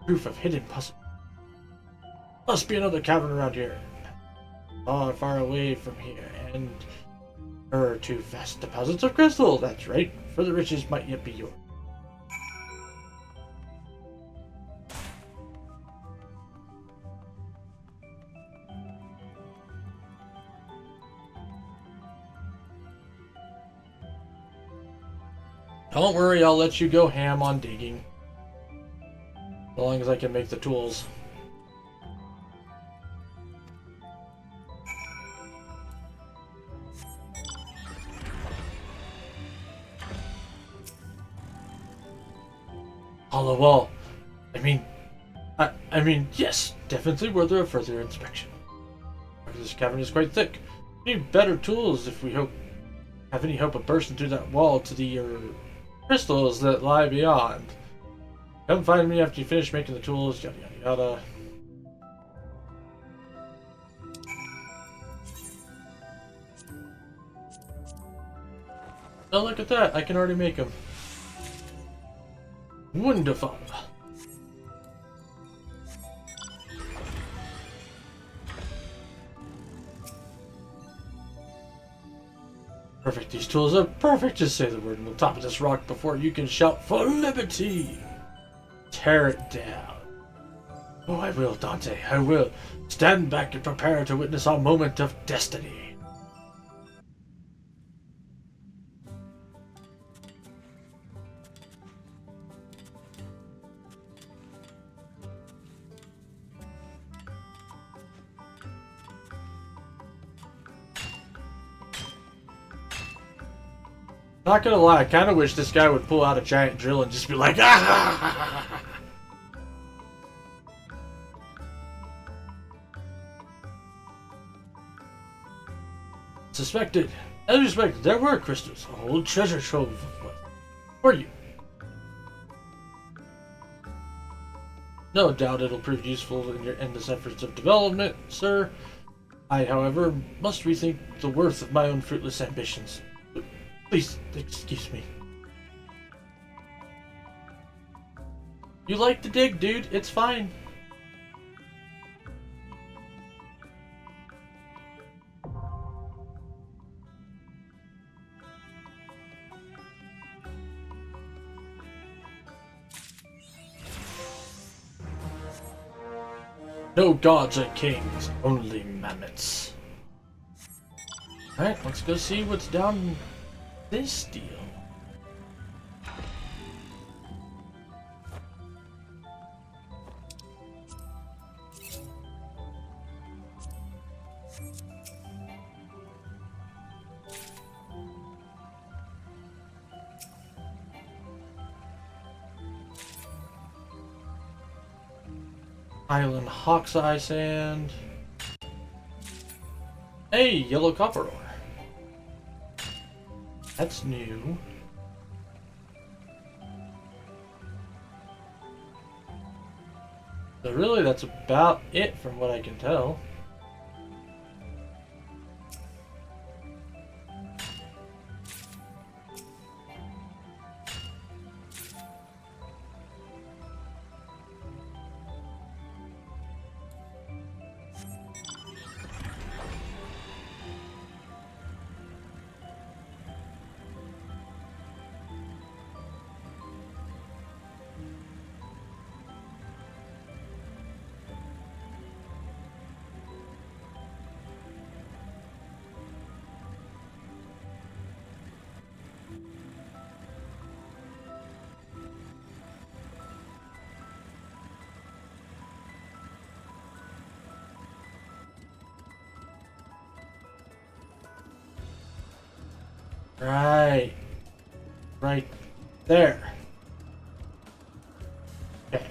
proof of hidden possible. Must be another cavern around here. Far, far away from here, and two vast deposits of crystal. That's right. Further riches might yet be yours. Don't worry, I'll let you go ham on digging. As long as I can make the tools. Hollow wall. I mean, yes, definitely worth a further inspection. This cavern is quite thick. We need better tools if we have any hope of bursting through that wall to the crystals that lie beyond. Come find me after you finish making the tools, yada yada yada. Oh, look at that, I can already make them. Wonderful. Perfect, these tools are perfect. Just say the word and we'll top of this rock before you can shout for liberty. Tear it down. Oh, I will, Dante, I will. Stand back and prepare to witness our moment of destiny. Not gonna lie, I kinda wish this guy would pull out a giant drill and just be like, ah! Suspected. As expected, there were crystals, a whole treasure trove of what? For you. No doubt it'll prove useful in your endless efforts of development, sir. I, however, must rethink the worth of my own fruitless ambitions. Please, excuse me. You like to dig, dude. It's fine. No gods or kings, only mammoths. Alright, let's go see what's down this deal. Island Hawk's Eye Sand. Hey, yellow copper ore. That's new. So really, that's about it from what I can tell. Right. right there. Okay.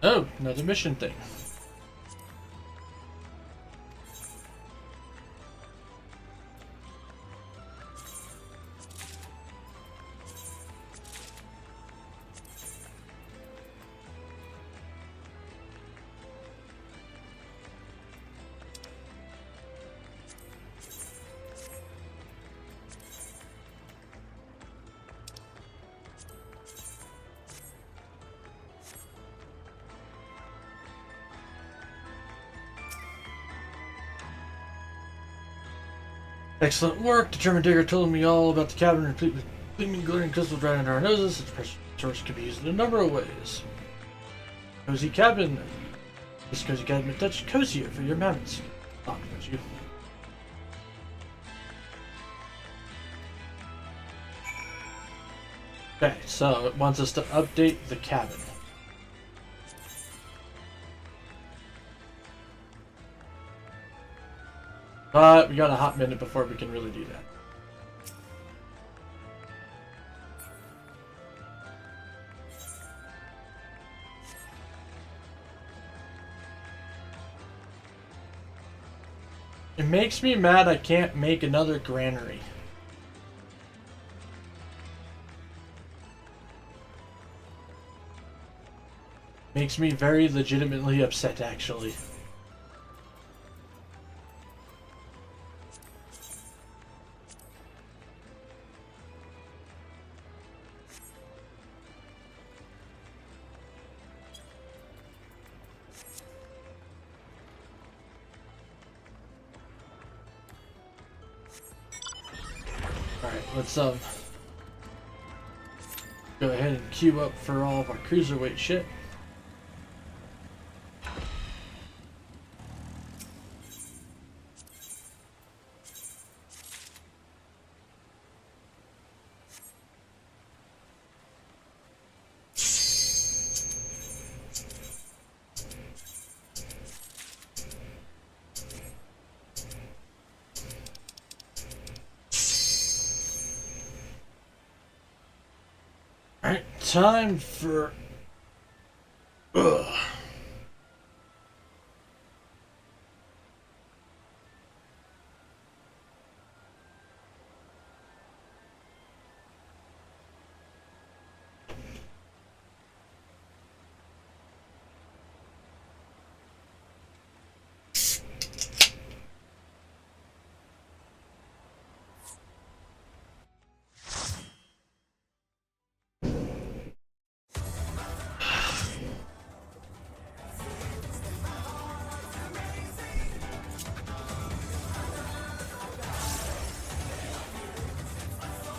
Oh, another mission thing. Excellent work. The German digger told me all about the cabin replete with gleaming, glittering crystals right under our noses. Its precious source can be used in a number of ways. Cozy cabin. This cozy cabin is much cozier for your mammoths. Not about you. Okay, so it wants us to update the cabin. But we got a hot minute before we can really do that. It makes me mad I can't make another granary. Makes me very legitimately upset, actually. Alright, let's go ahead and queue up for all of our cruiserweight shit. Alright, time for... Ugh.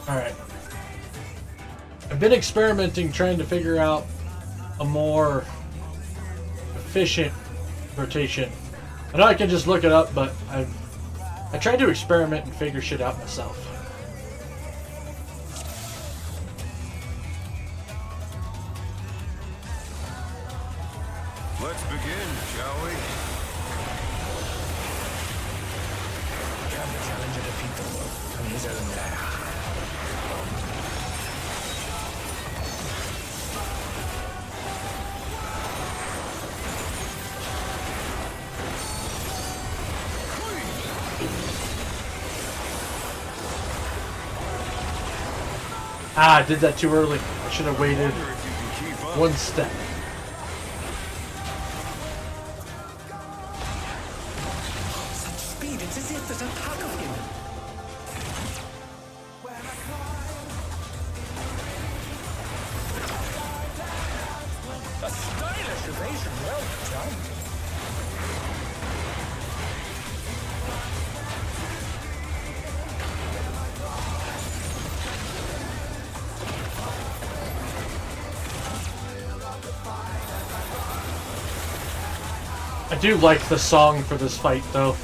Alright. I've been experimenting trying to figure out a more efficient rotation. I know I can just look it up, but I tried to experiment and figure shit out myself. Let's begin, shall we? Can the challenger defeat the world on his own lair? Ah, I did that too early. I should have waited Wonder if you can keep up. one step. Such speed, it's as if there's a pack of him A stylish evasion, well done. I do like the song for this fight, though.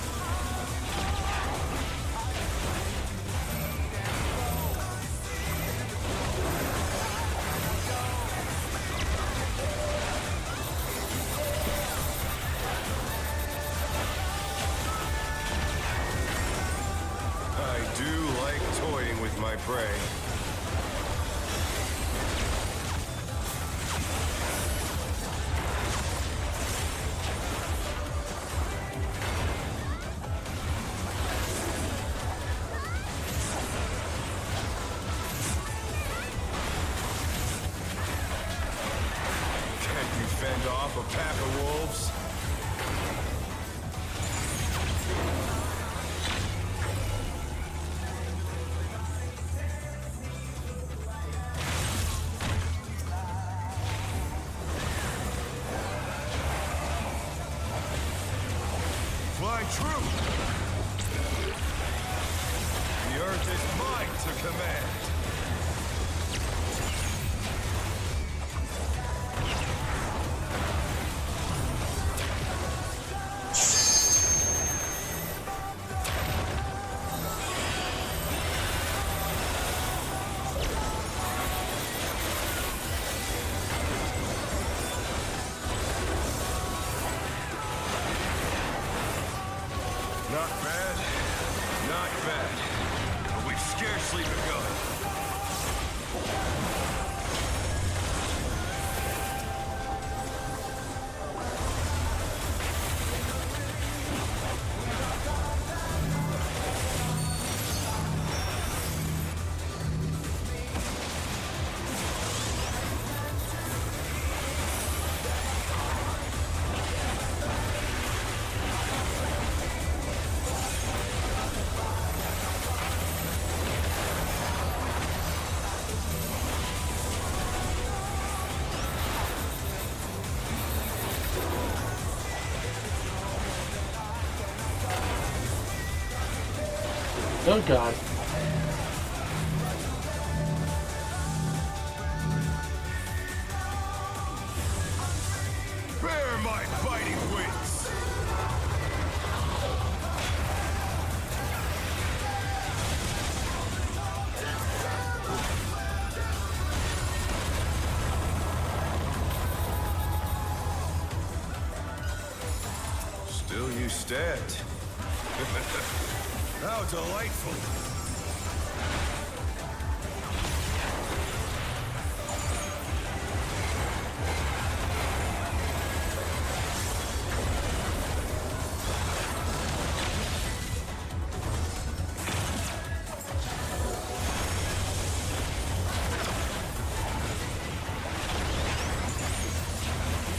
I do like toying with my prey. Can you fend off a pack of wolves? Fly true! The earth is mine to command! Not bad, not bad. But we've scarcely begun. Oh god. Bear my biting wings! Still you stand. How delightful!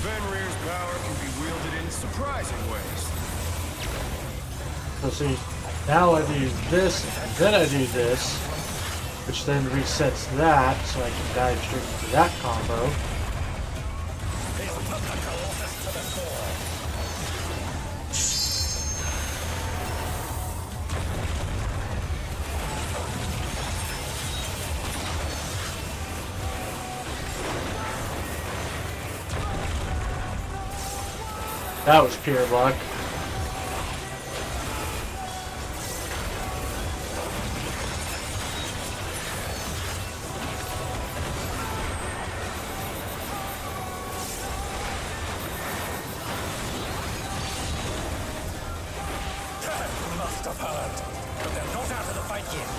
Fenrir's power can be wielded in surprising ways. So see, now I do this, and then I do this, which then resets that, so I can dive straight into that combo. They'll put the Colossus to the core. That was pure luck. Must have heard. But they're not out of the fight yet.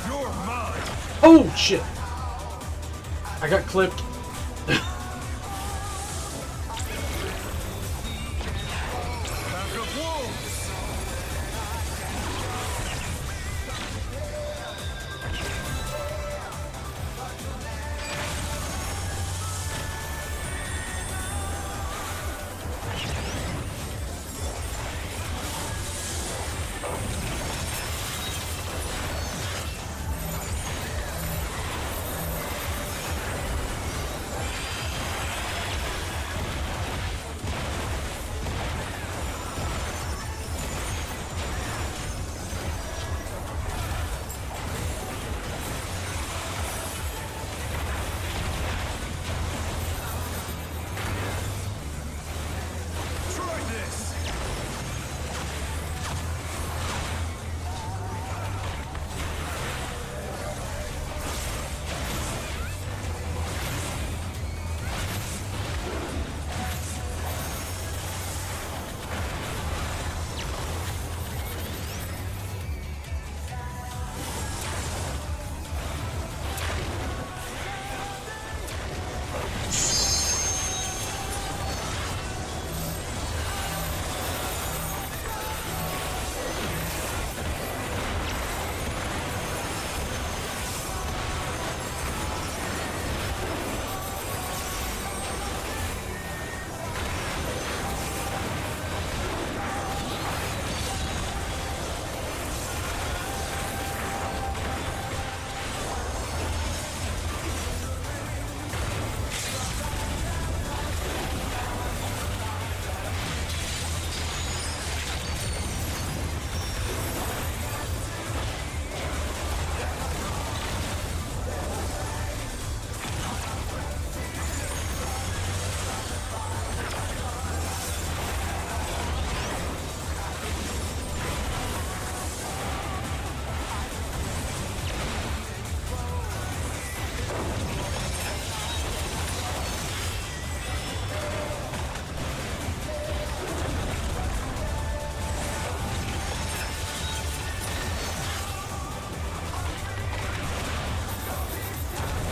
You're mine! Oh shit! I got clipped. Pack of wolves!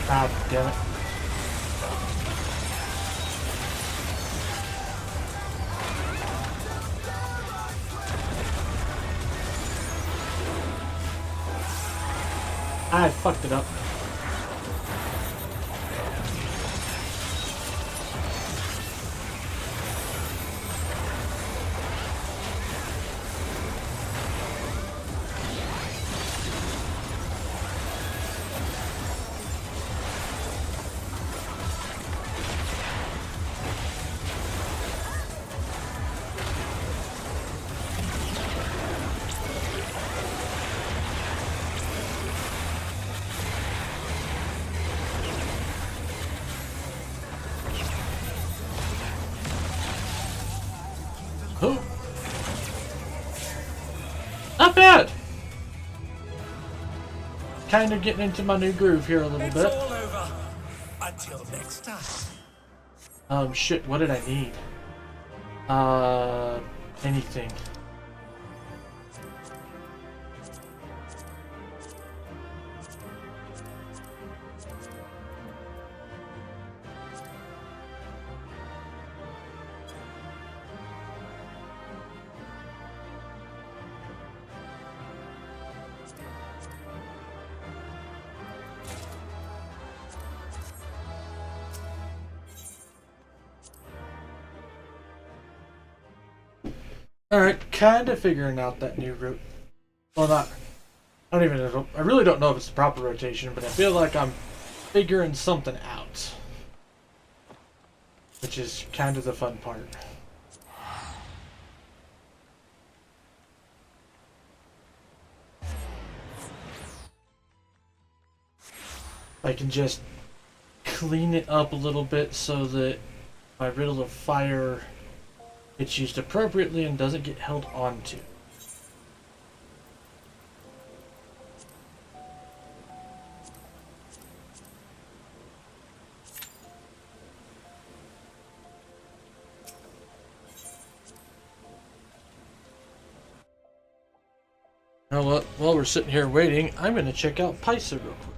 God damn it. I fucked it up. Oh. Not bad. Kind of getting into my new groove here a little It's bit. all over. Until next time. Shit, what did I need? Anything. Alright, kind of figuring out that new route. Well, not. I don't even know. I really don't know if it's the proper rotation, but I feel like I'm figuring something out. Which is kind of the fun part. I can just clean it up a little bit so that my riddle of fire gets used appropriately and doesn't get held onto. You know what? While we're sitting here waiting, I'm going to check out Paisa real quick.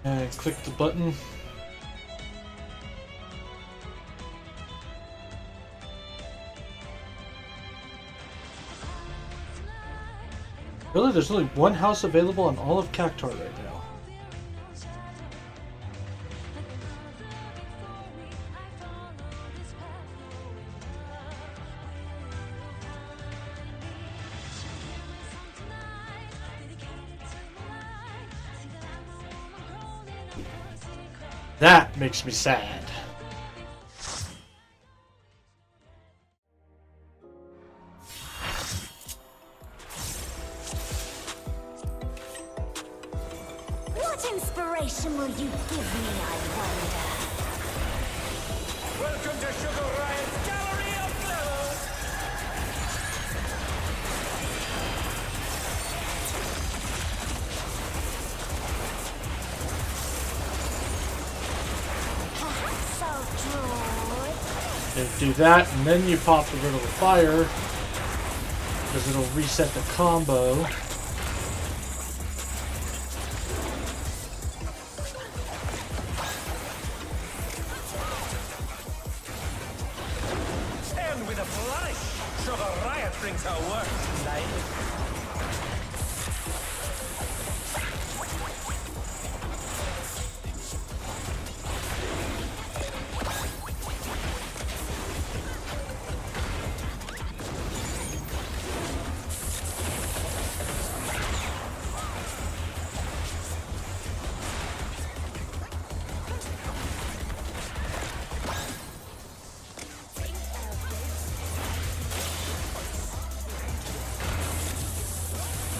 And click the button. Really, there's only one house available on all of Cactar right now. That makes me sad. What inspiration will you give me, I wonder? Welcome to Sugar Riot's Gallery of Glamour. Perhaps I'll draw it. And do that, and then you pop the Riddle of Fire, because it'll reset the combo. And with a flourish, Sugar Riot brings her work to life.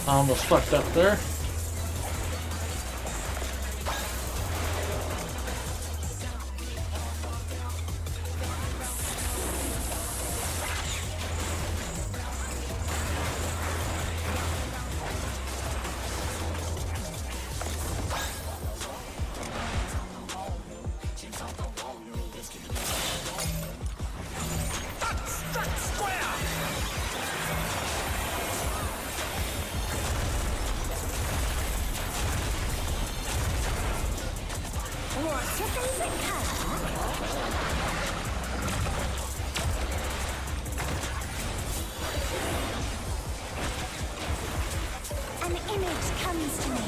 I almost fucked up there. comes to me.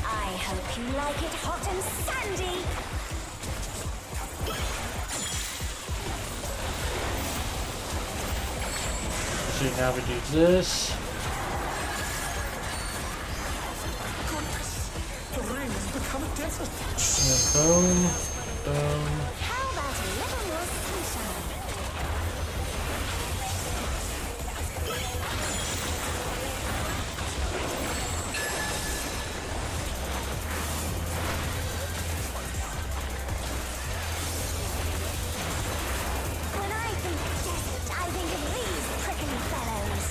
I hope you like it hot and sandy. So now we do this. The ring has become a desert. And boom, boom. How about a little more sunshine? When I think desert, I think of these prickly fellows.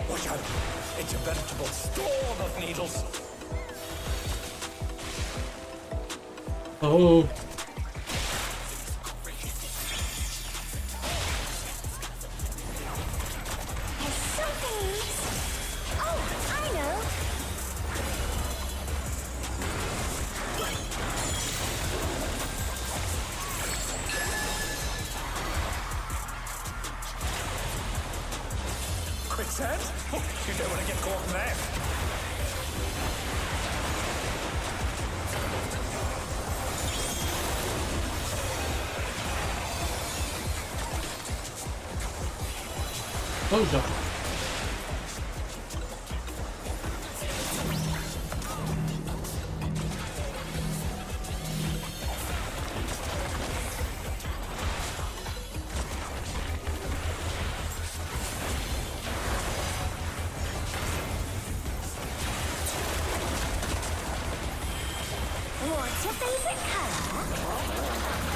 Watch out. It's a veritable storm of needles. Oh, There's something missing. Oh, I know. Quicksand? You don't want to get caught in that. close up. What's your favorite color?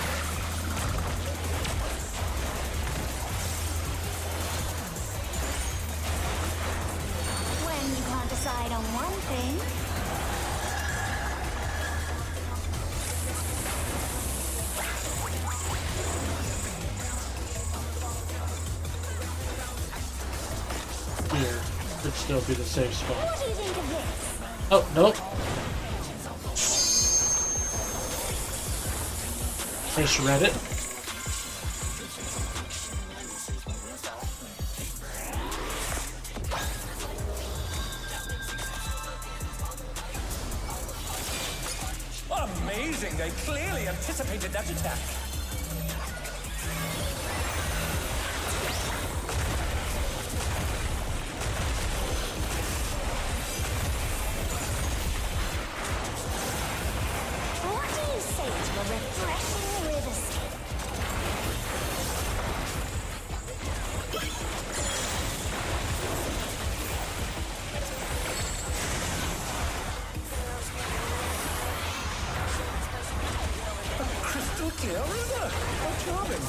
When you can't decide on one thing, Here, could still be the safe spot. what do you think of this? Oh, nope. I shred it. Amazing. They clearly anticipated that attack. What do you say to a refreshing river skip? Crystal clear river. How charming.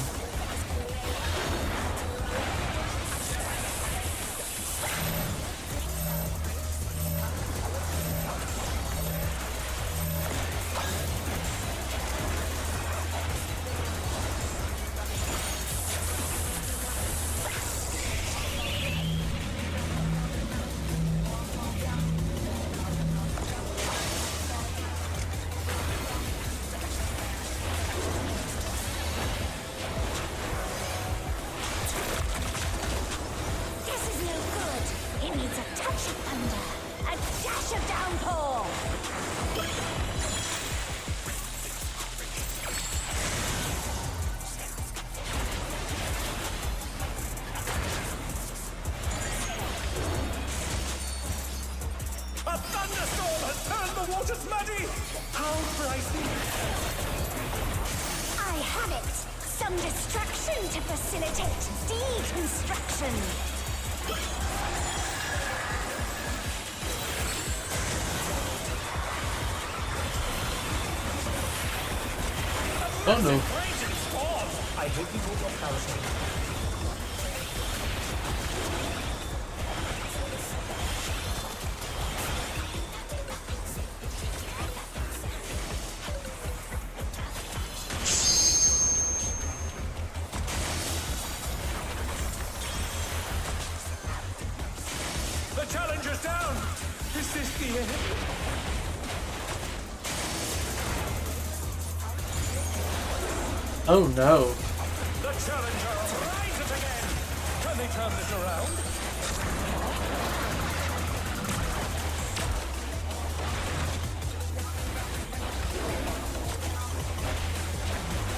This is no good. It needs a touch of thunder, a dash of downpour. A thunderstorm has turned the waters muddy. How frightening. I have it. Some distraction to facilitate deconstruction. Oh no. Raging storm. I hope you brought your parasol. The The Challenger's down! Is this the end? Oh no. The Challenger rises again! Can they turn this around?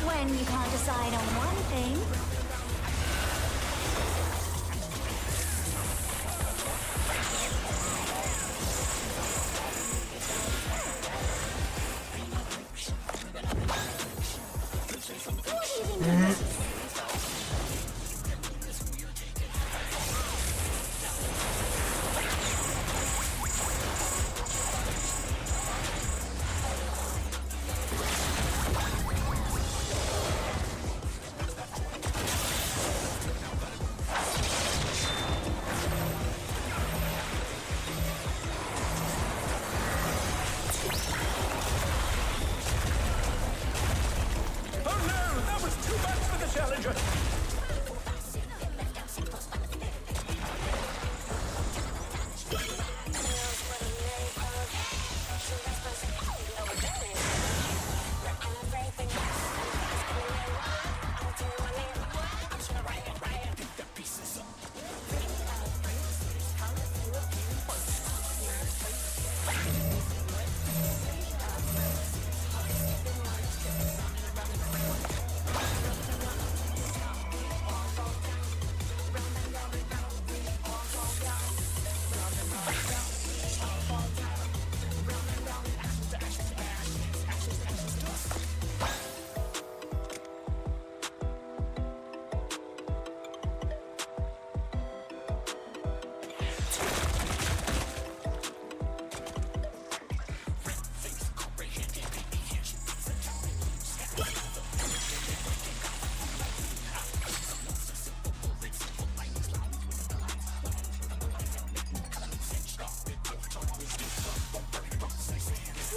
When you can't decide on one thing. What do you think of this? Oh no! That was too much for the Challenger!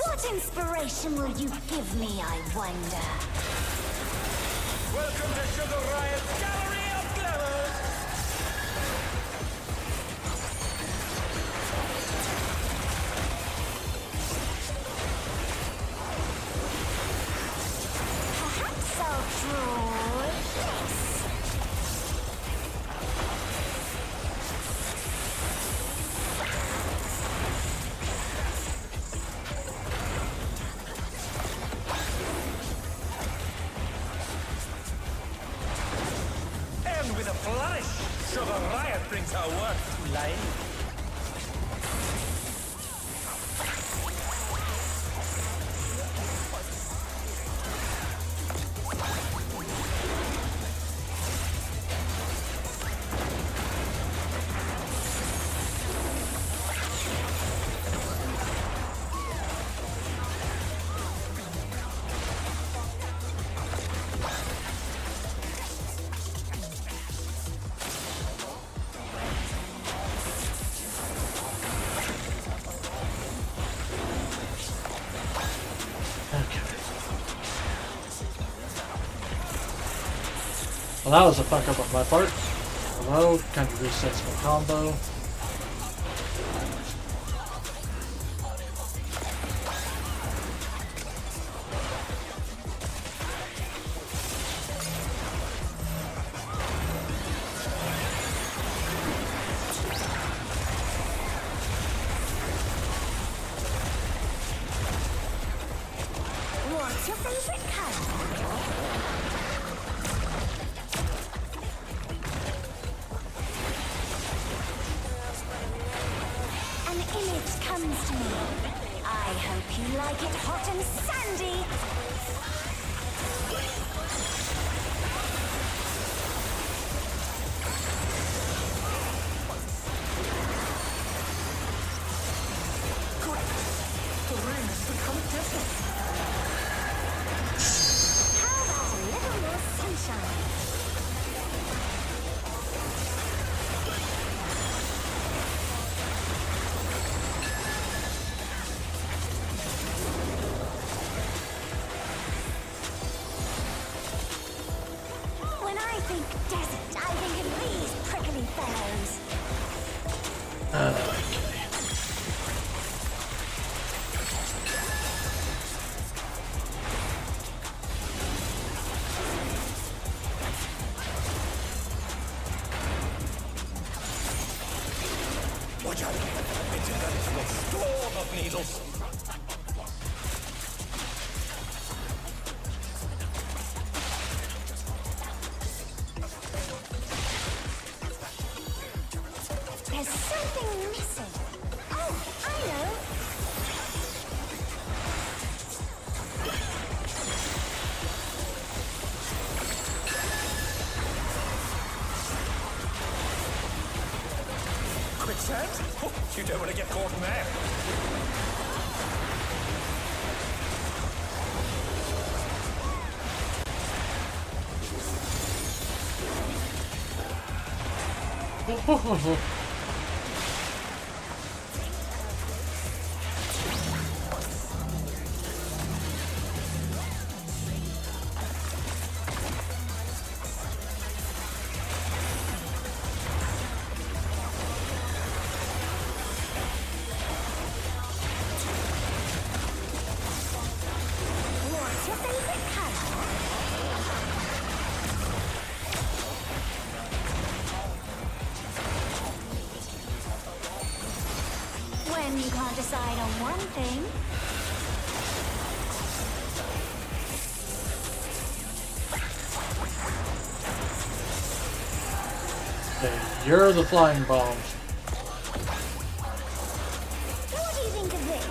What inspiration will you give me, I wonder? Welcome to Sugar Riot's Gallery of Glamours! Perhaps I'll draw this. And with a flourish, Sugar Riot brings her work to life. Okay. Well, that was a fuck up on my part. Hello, kind of resets my combo. What's your favorite color? An image comes to me. I hope you like it hot and sandy. The ring has become desert. How about a little more sunshine? When I think desert, I think of these prickly fellows. Watch out! It's a veritable storm of needles! There's something missing. Oh, I know. Quicksand? Oh, you don't want to get caught in there. What's your favorite color? When you can't decide on one thing, Okay, you're the flying bombs. what do you think of this?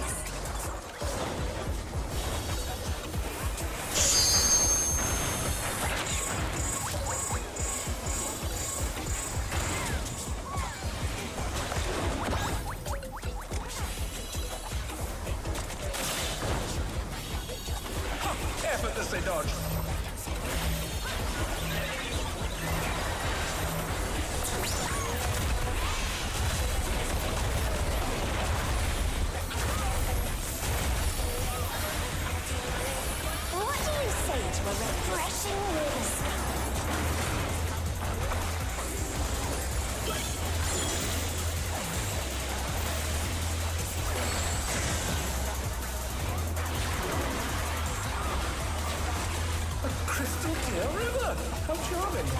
Effortlessly dodged. What do you say to a refreshing river spin? Crystal clear river. How charming.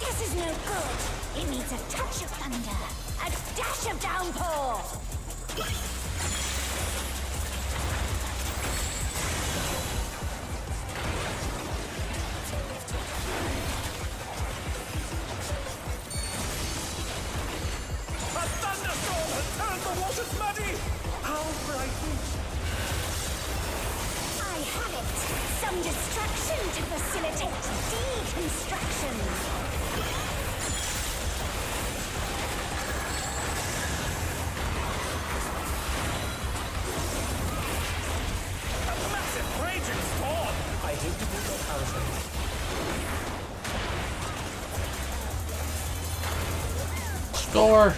This is no good. It needs a touch of thunder, a dash of downpour. A thunderstorm has turned the waters muddy. How frightening. I have it. Some destruction to facilitate deconstruction. A massive raging storm. I hate to be your parasite. Score!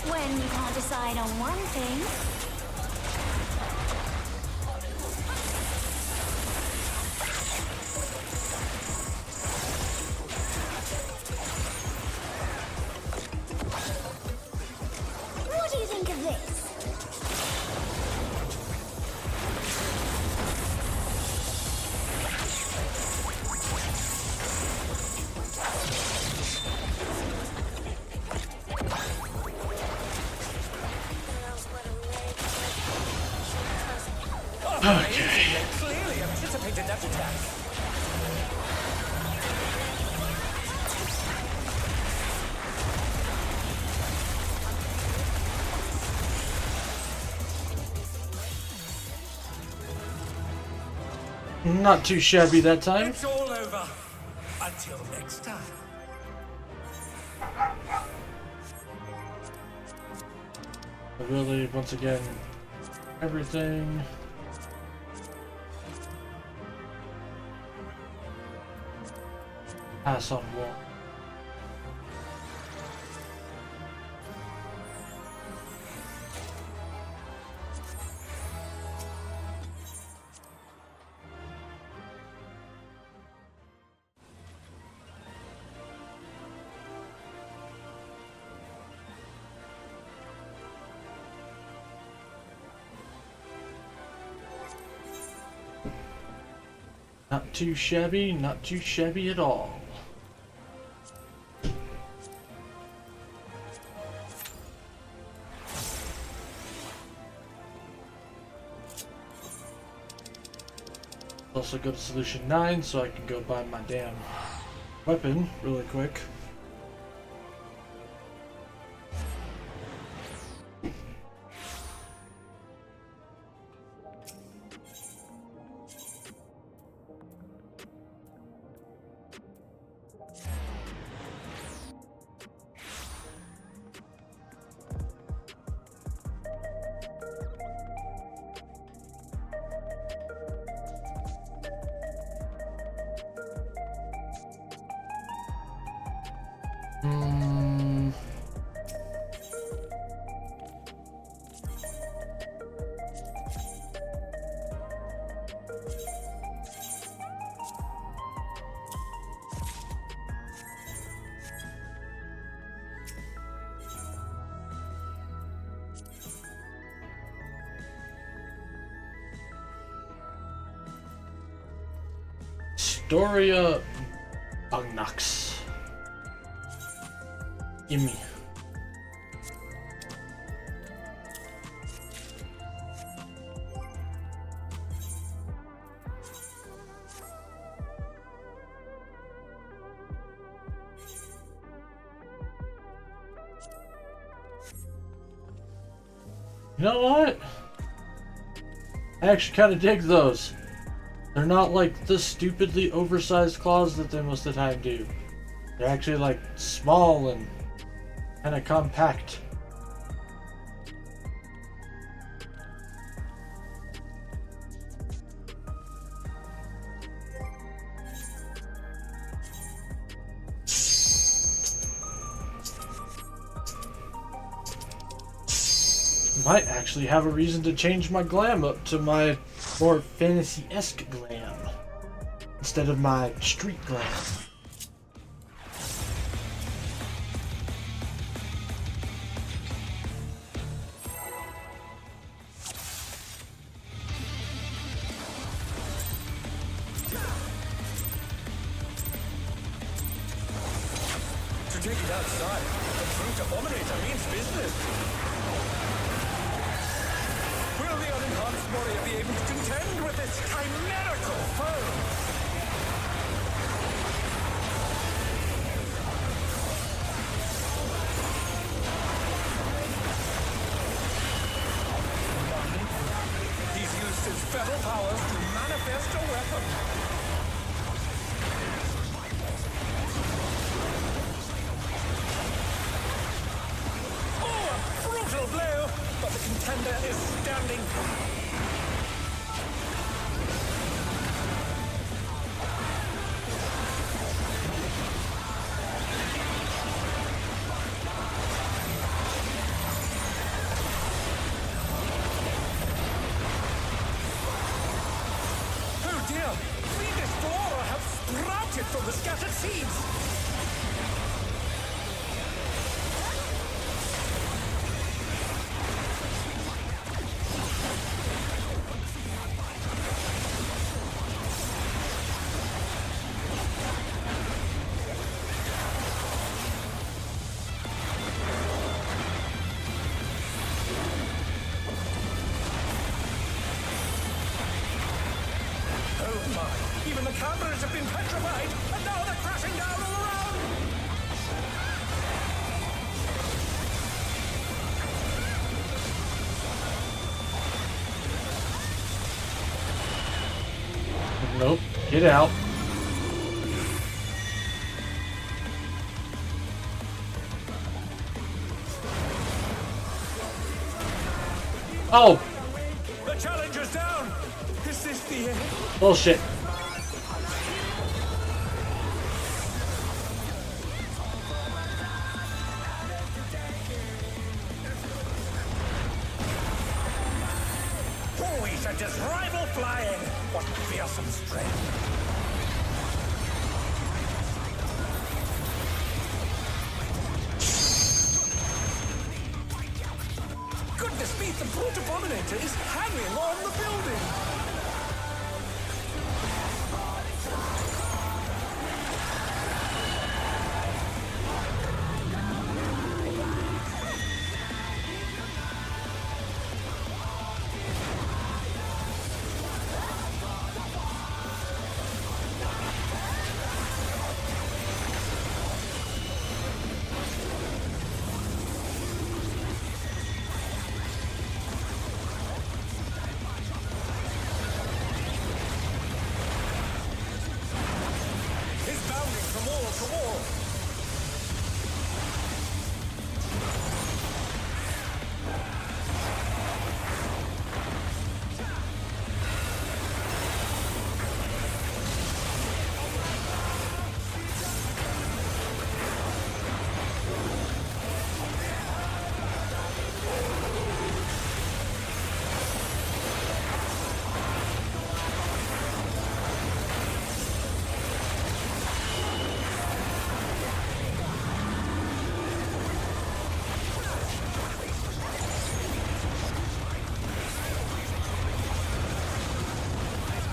When you can't decide on one thing, what do you think of this? Okay. Clearly a anticipated that attack. Not too shabby that time. It's all over. Until next time. But really, once again, everything. Pass on wall. Not too shabby, not too shabby at all. Also go to Solution 9 so I can go buy my damn weapon really quick. Doria Bugnox. Gimme. You know what? I actually kind of dig those. They're not like the stupidly oversized claws that they most of the time do. They're actually like small and kind of compact. Might actually have a reason to change my glam up to my more fantasy-esque glam instead of my street glam. To take it outside, the brute abominator means business. Will the unenhanced warrior be able to contend with this chimerical foe? He's used his feral powers to manifest a weapon. Oh, a brutal blow! But the contender is standing. Oh dear! Fiendish flora have sprouted from the scattered seeds! Oh of mine. Even the cameras have been petrified, and now they're crashing down all around. Nope. Get out. Oh! The Challenger's down. Is this the end? Bullshit. We should just rival flying. What fearsome strength. Goodness me, the brute abominator is hanging on the building. He's bounding from wall to wall.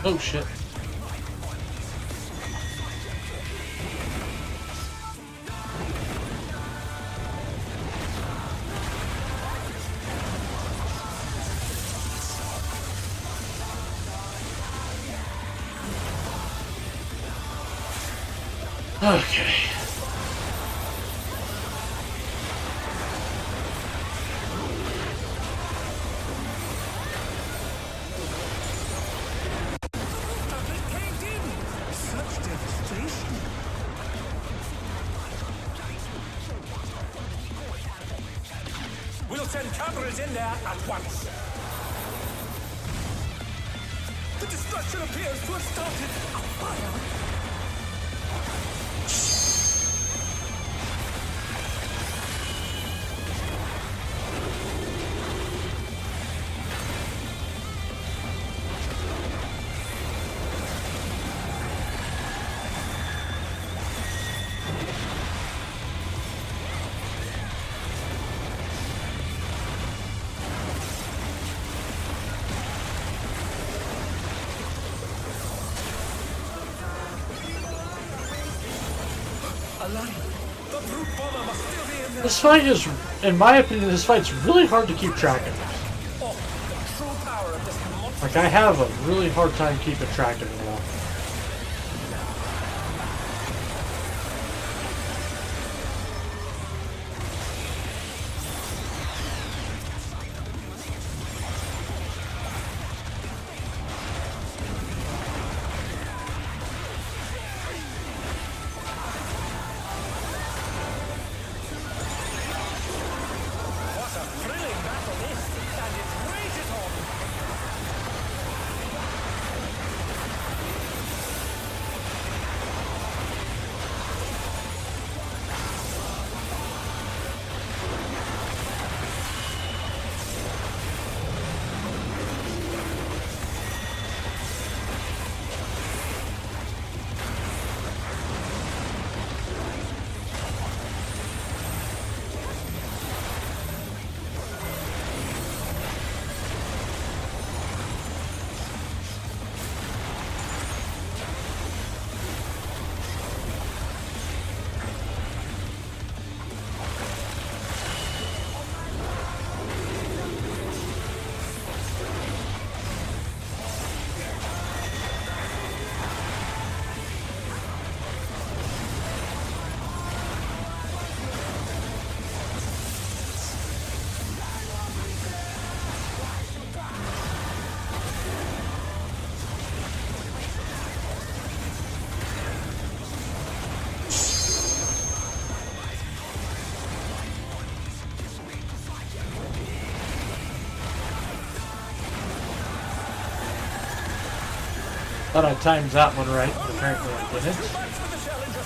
Oh shit. Okay. Such devastation. We'll send cameras in there at once. The destruction appears to have started a fire. The brute bomber must still be in there. This fight is, in my opinion, this fight's really hard to keep track of. Oh, the true power of this monster. Like, I have a really hard time keeping track of it all. What a thrilling battle this, and it rages on. Thought I timed that one right, but apparently I didn't. Much for the Challenger.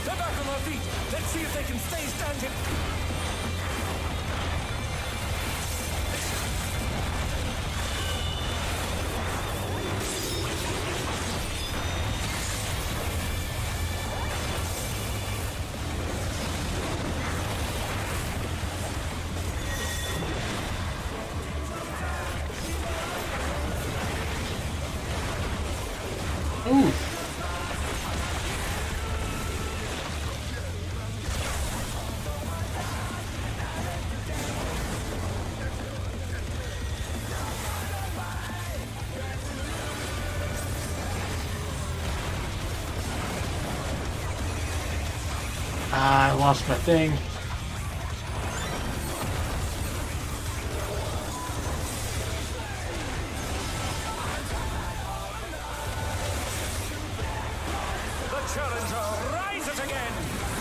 They're back on their feet. Let's see if they can stay standing. Ooh. Ah, I lost my thing. The Challenger rises again.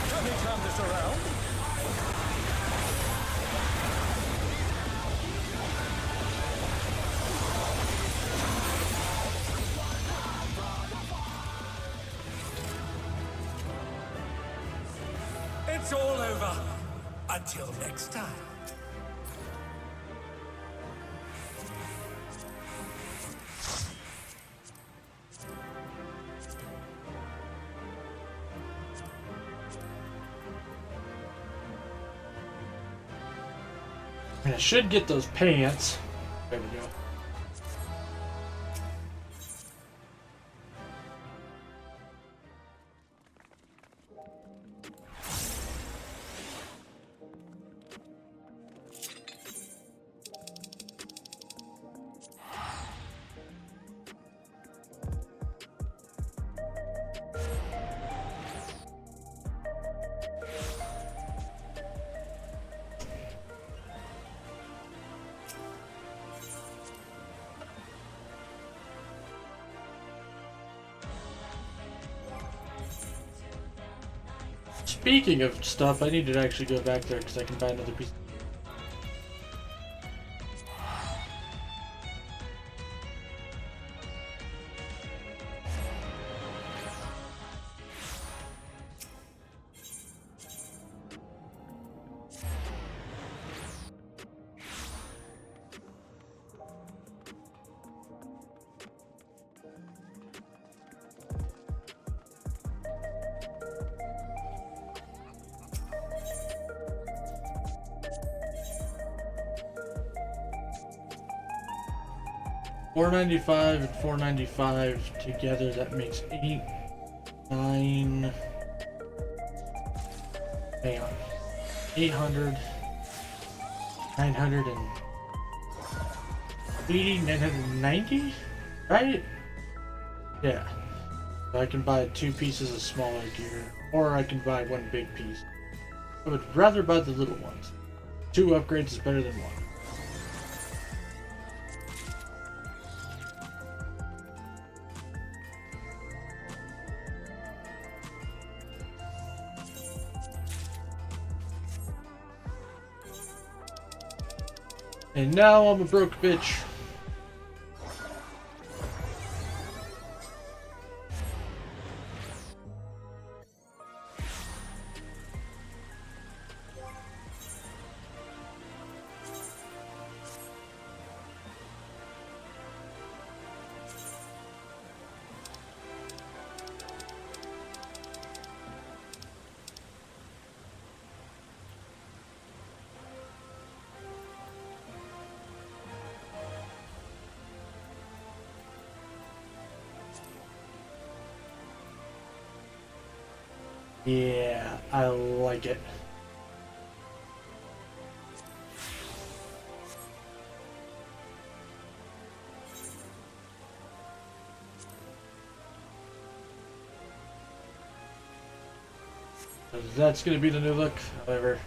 Can they turn this around? It's all over. Until next time. And I should get those pants. There we go. Speaking of stuff, I need to actually go back there because I can buy another piece. $495 and $495 together, that makes 8, 9. Hang on. 800, 980, 990? Right? Yeah. So I can buy 2 pieces of smaller gear, or I can buy 1 big piece. I would rather buy the little ones. 2 upgrades is better than 1. And now I'm a broke bitch. Yeah, I like it. That's gonna be the new look. However,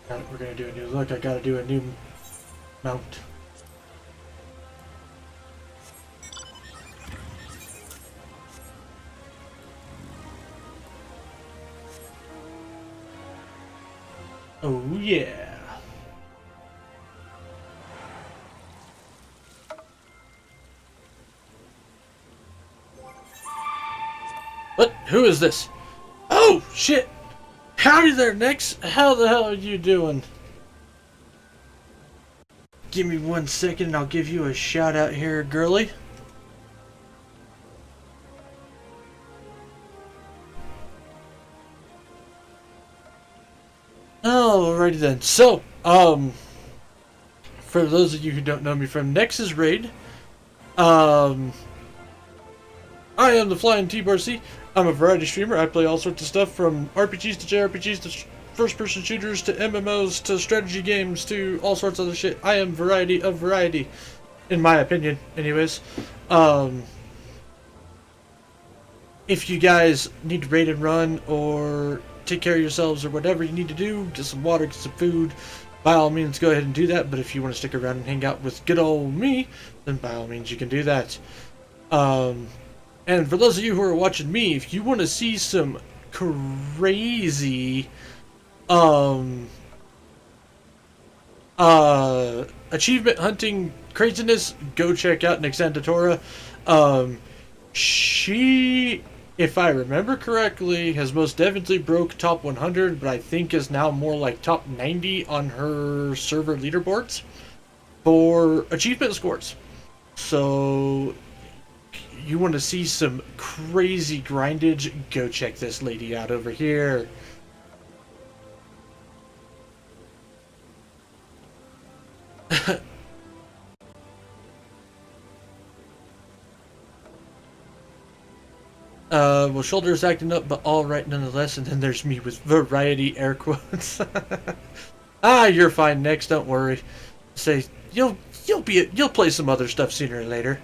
now that we're gonna do a new look, I gotta do a new mount. Oh yeah. What? Who is this? Oh shit! Howdy there, Nix. How the hell are you doing? Give me 1 second and I'll give you a shout out here, girly. Alrighty then. So, for those of you who don't know me from Nex's Raid, I am the Flying T-Bar-C. I'm a variety streamer. I play all sorts of stuff from RPGs to JRPGs to first-person shooters to MMOs to strategy games to all sorts of other shit. I am variety of variety, in my opinion, anyways. If you guys need to raid and run or take care of yourselves or whatever you need to do, get some water, get some food, by all means go ahead and do that. But if you want to stick around and hang out with good old me, then by all means you can do that. And for those of you who are watching me, if you want to see some crazy achievement hunting craziness, go check out Nixandatora. She, if I remember correctly, has most definitely broke top 100, but I think is now more like top 90 on her server leaderboards for achievement scores. So you want to see some crazy grindage, go check this lady out over here. Well, shoulder's acting up, but all right nonetheless. And then there's me with variety air quotes. You're fine. Next, don't worry. Say you'll play some other stuff sooner or later.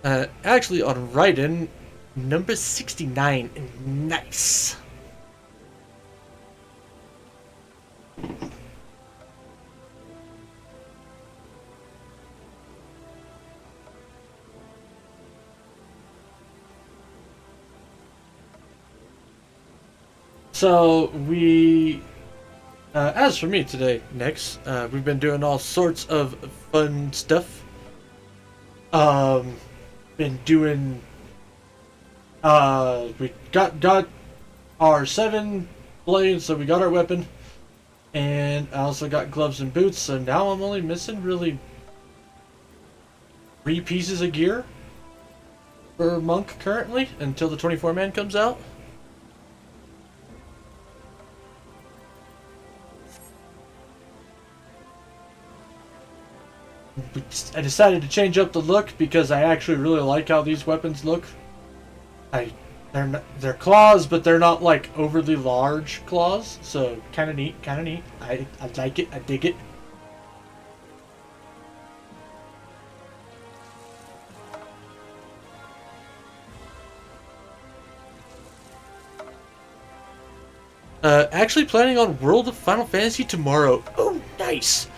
Actually, on Raiden, number 69. Nice. So we, as for me today, Nix, we've been doing all sorts of fun stuff. Been doing, we got our 7 blades, so we got our weapon, and I also got gloves and boots. So now I'm only missing really 3 pieces of gear for Monk currently until the 24-man comes out. I decided to change up the look because I actually really like how these weapons look. They're claws, but they're not like overly large claws, so kind of neat, I like it, I dig it. Actually planning on World of Final Fantasy tomorrow. Oh, nice.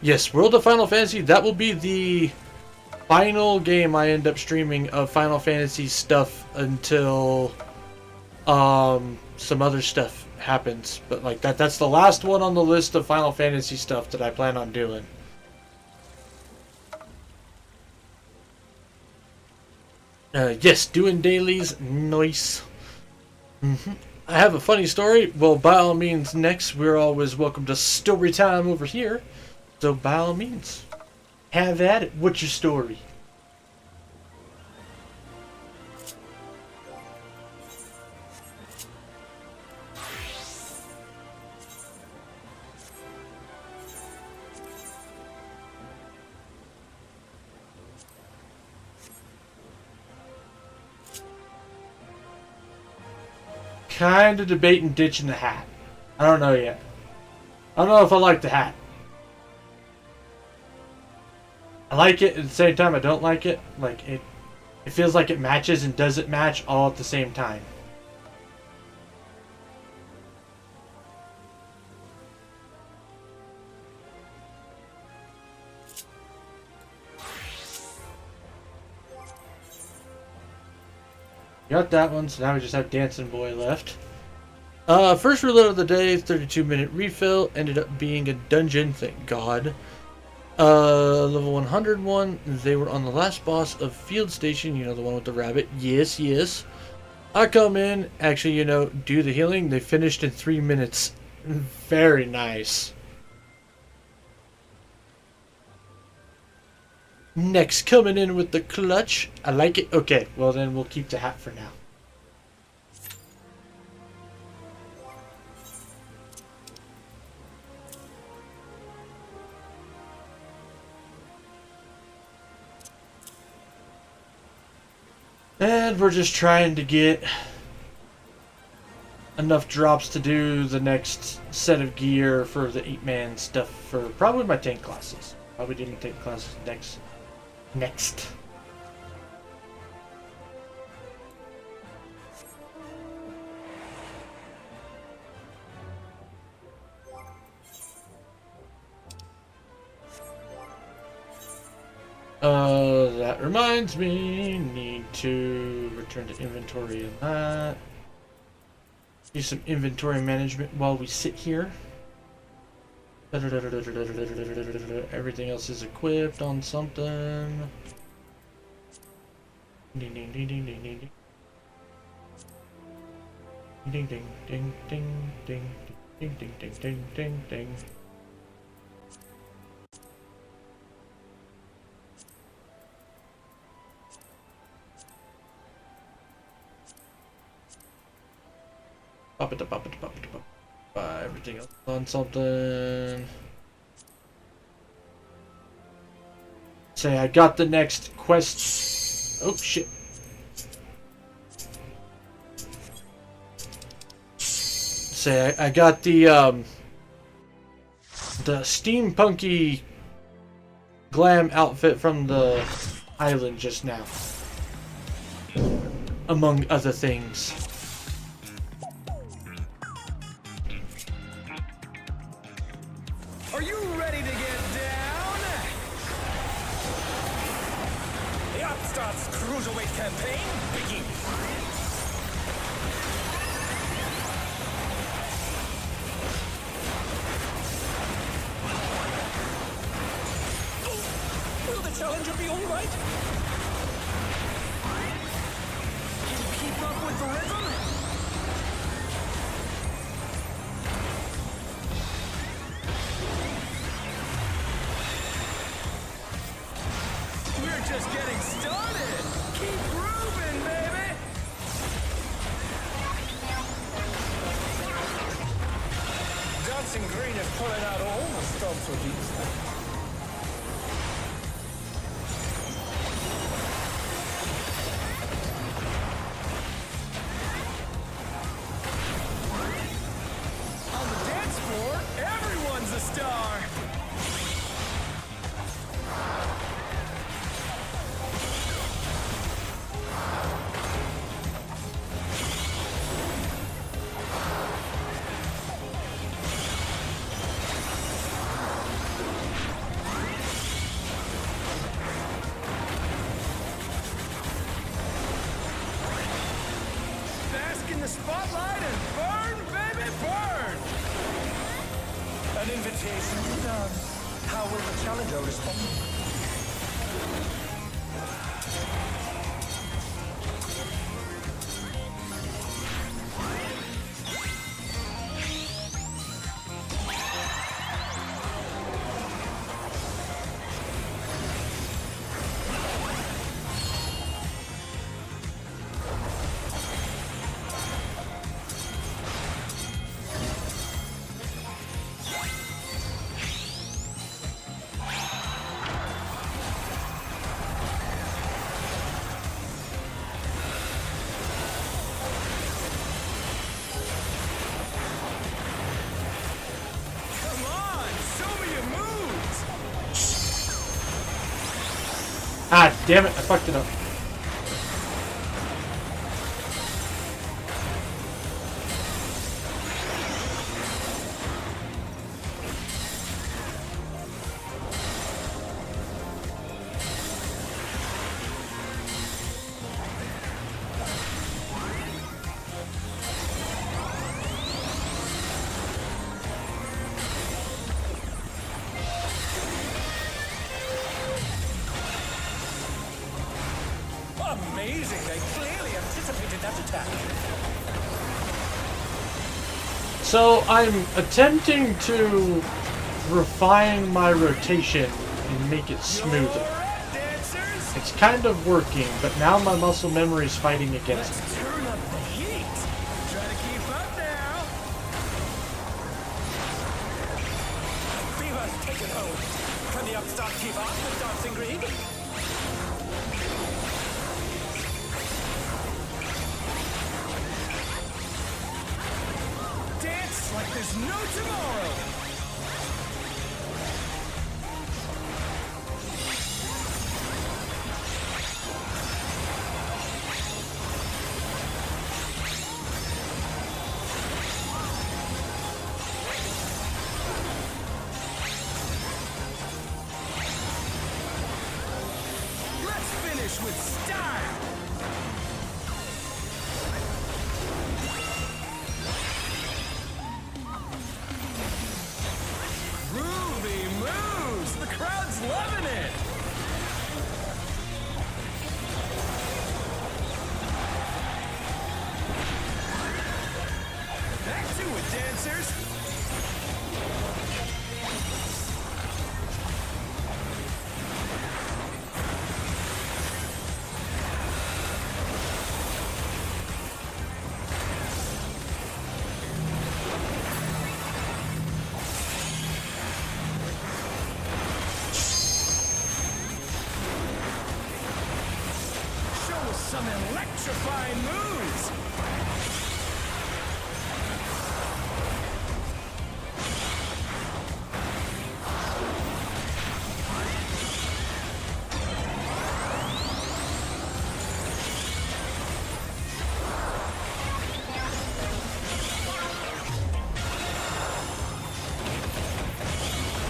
Yes, World of Final Fantasy, that will be the final game I end up streaming of Final Fantasy stuff until some other stuff happens. But like that's the last one on the list of Final Fantasy stuff that I plan on doing. Yes, doing dailies, nice. I have a funny story. Well, by all means, next, we're always welcome to story time over here. So by all means, have at it. What's your story? kind of debating ditching the hat. I don't know yet. I don't know if I like the hat. I like it at the same time I don't like it. Like it feels like it matches and doesn't match all at the same time. Got that one, so now we just have Dancing Boy left. First reload of the day, 32-minute refill. Ended up being a dungeon, thank God. Level 101, they were on the last boss of Field Station, you know, the one with the rabbit. Yes, yes. I come in, actually, you know, do the healing. They finished in 3 minutes. Very nice. Next, coming in with the clutch. I like it. Okay, well then we'll keep the hat for now. And we're just trying to get enough drops to do the next set of gear for the 8-man stuff for probably my tank classes. Probably didn't tank classes next. That reminds me, need to return to inventory and that. Do some inventory management while we sit here. Everything else is equipped on something. Ding ding ding ding ding ding. Ding ding ding ding ding ding ding ding ding ding ding. Pop it, pop it, pop it, pop it. Everything else on something. Say I got the next quest. Oh shit. Say I got the steampunky glam outfit from the island just now. Among other things. Are you ready to get down? The Upstart's Cruiserweight campaign begins. Will the challenger be all right? Can you keep up with the rhythm? We're just getting started. Keep grooving, baby. Dancing Green is pulling out all the stops with these. On the dance floor, everyone's a star. Bask in the spotlight and burn, baby, burn! An invitation to dance. How will the challenger respond? Damn it, I fucked it up. Amazing! They clearly anticipated that attack. So I'm attempting to refine my rotation and make it smoother. Alright, dancers! It's kind of working, but now my muscle memory is fighting against me. Turn up the heat! Try to keep up now! Fever's taken hold. Can the upstart keep up with Dancing Greed? Dance like there's no tomorrow! Let's finish with style! Groovy moves! The crowd's loving it! Back to it, dancers! Show us some electrifying moves!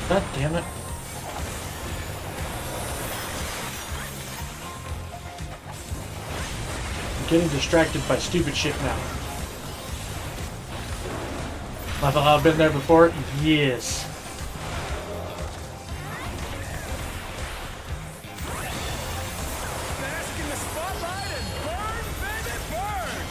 God damn it. I'm getting distracted by stupid shit now. Have I been there before? Yes. Bask in the spotlight and burn, baby, burn!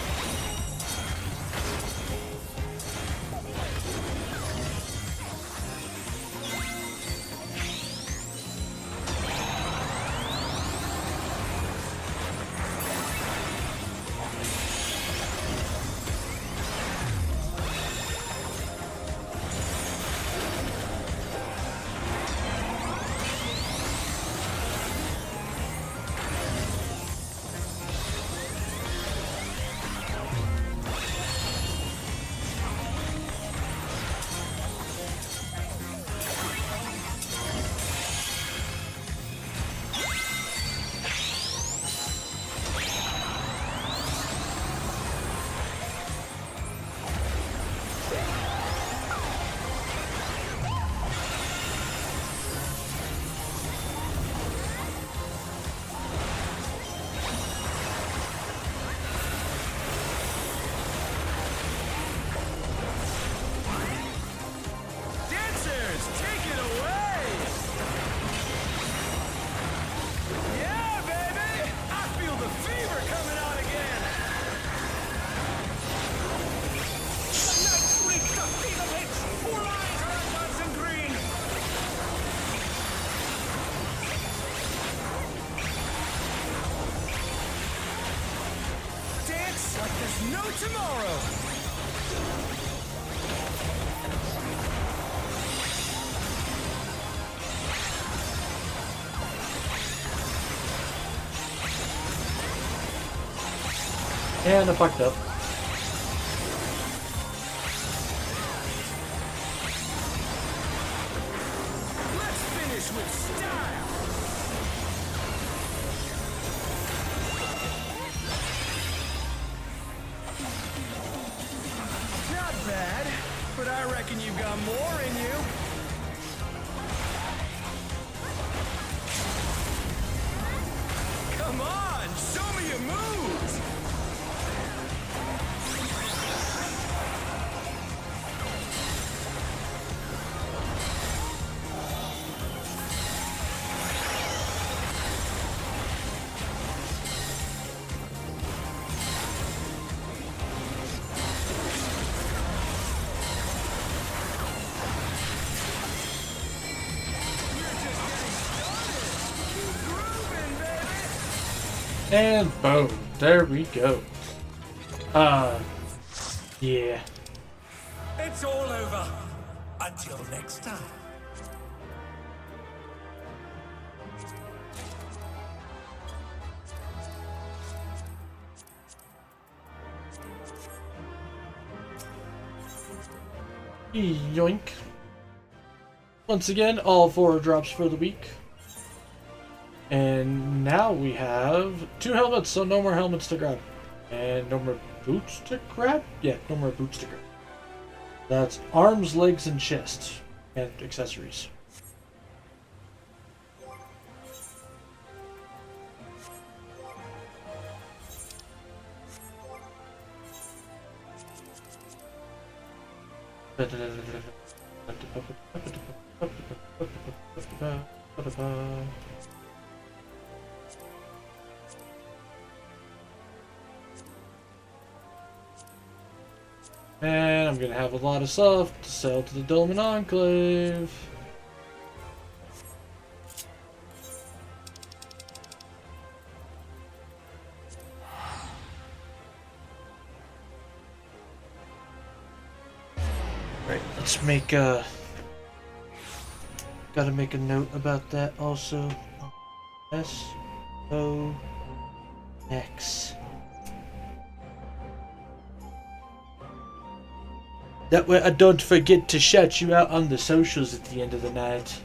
Dancers, take it away! Yeah, baby! I feel the fever coming on again! The night reached the fever pitch! Four lines are Johnson Green! Dance like there's no tomorrow! And I fucked up. Let's finish with style! but I reckon you've got more in you. Come on, show me your moves! And boom, there we go. Yeah. It's all over. Until next time. Yoink. Once again, all 4 drops for the week. And now we have 2 helmets, so no more helmets to grab. And no more boots to grab? Yeah, no more boots to grab. That's arms, legs, and chest. And accessories. And I'm gonna have a lot of stuff to sell to the Dolmen Enclave. Right, let's make a... Gotta make a note about that also. S-O-X. That way I don't forget to shout you out on the socials at the end of the night.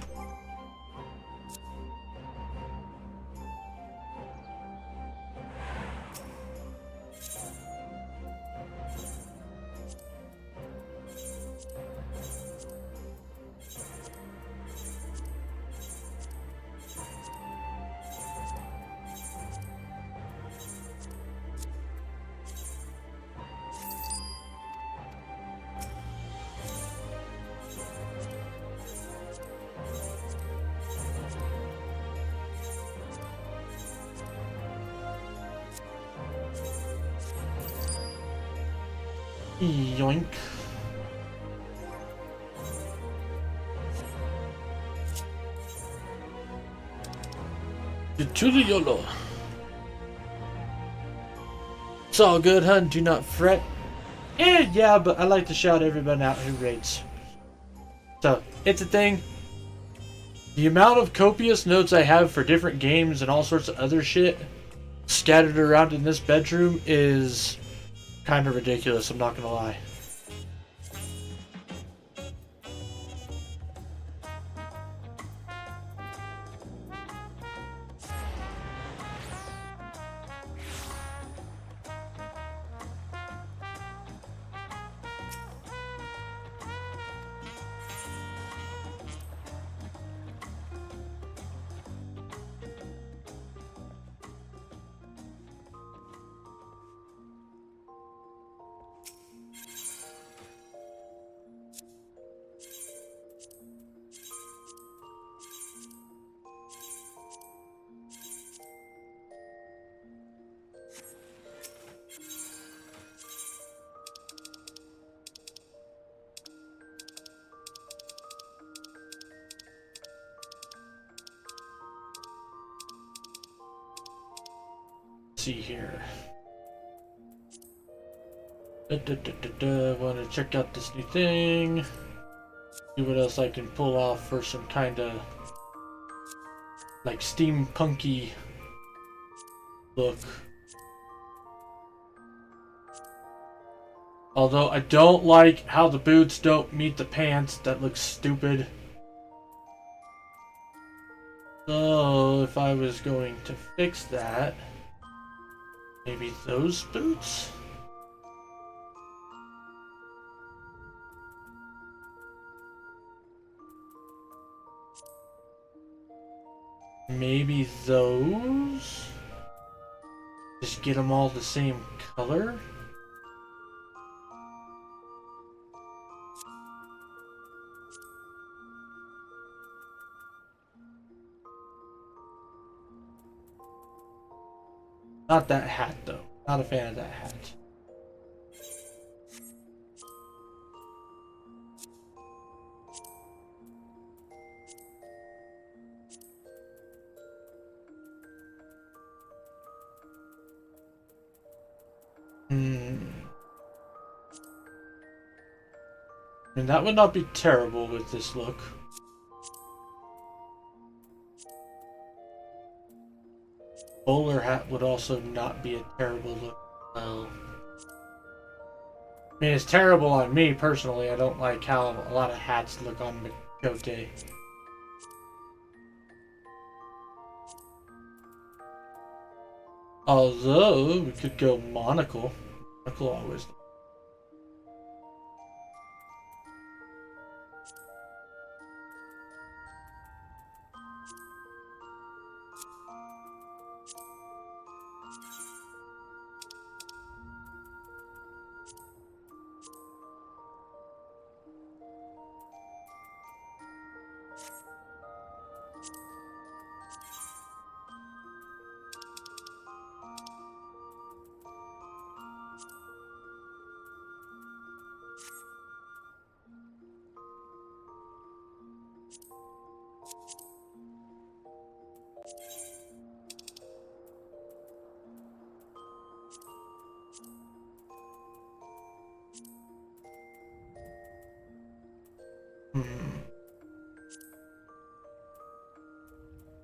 Yoink. To the YOLO. It's all good, hun. Do not fret. Yeah, but I like to shout everybody out who rates. So, it's a thing. The amount of copious notes I have for different games and all sorts of other shit scattered around in this bedroom is kind of ridiculous, I'm not gonna lie. See here. Want to check out this new thing. See what else I can pull off for some kind of like steampunky look. Although I don't like how the boots don't meet the pants. That looks stupid. So if I was going to fix that, maybe those boots? Maybe those? Just get them all the same color? Not that hat though. Not a fan of that hat. I mean, that would not be terrible with this look. Bowler hat would also not be a terrible look. Well, I mean, it's terrible on me personally. I don't like how a lot of hats look on Mikote. Although, we could go monocle. Monocle always.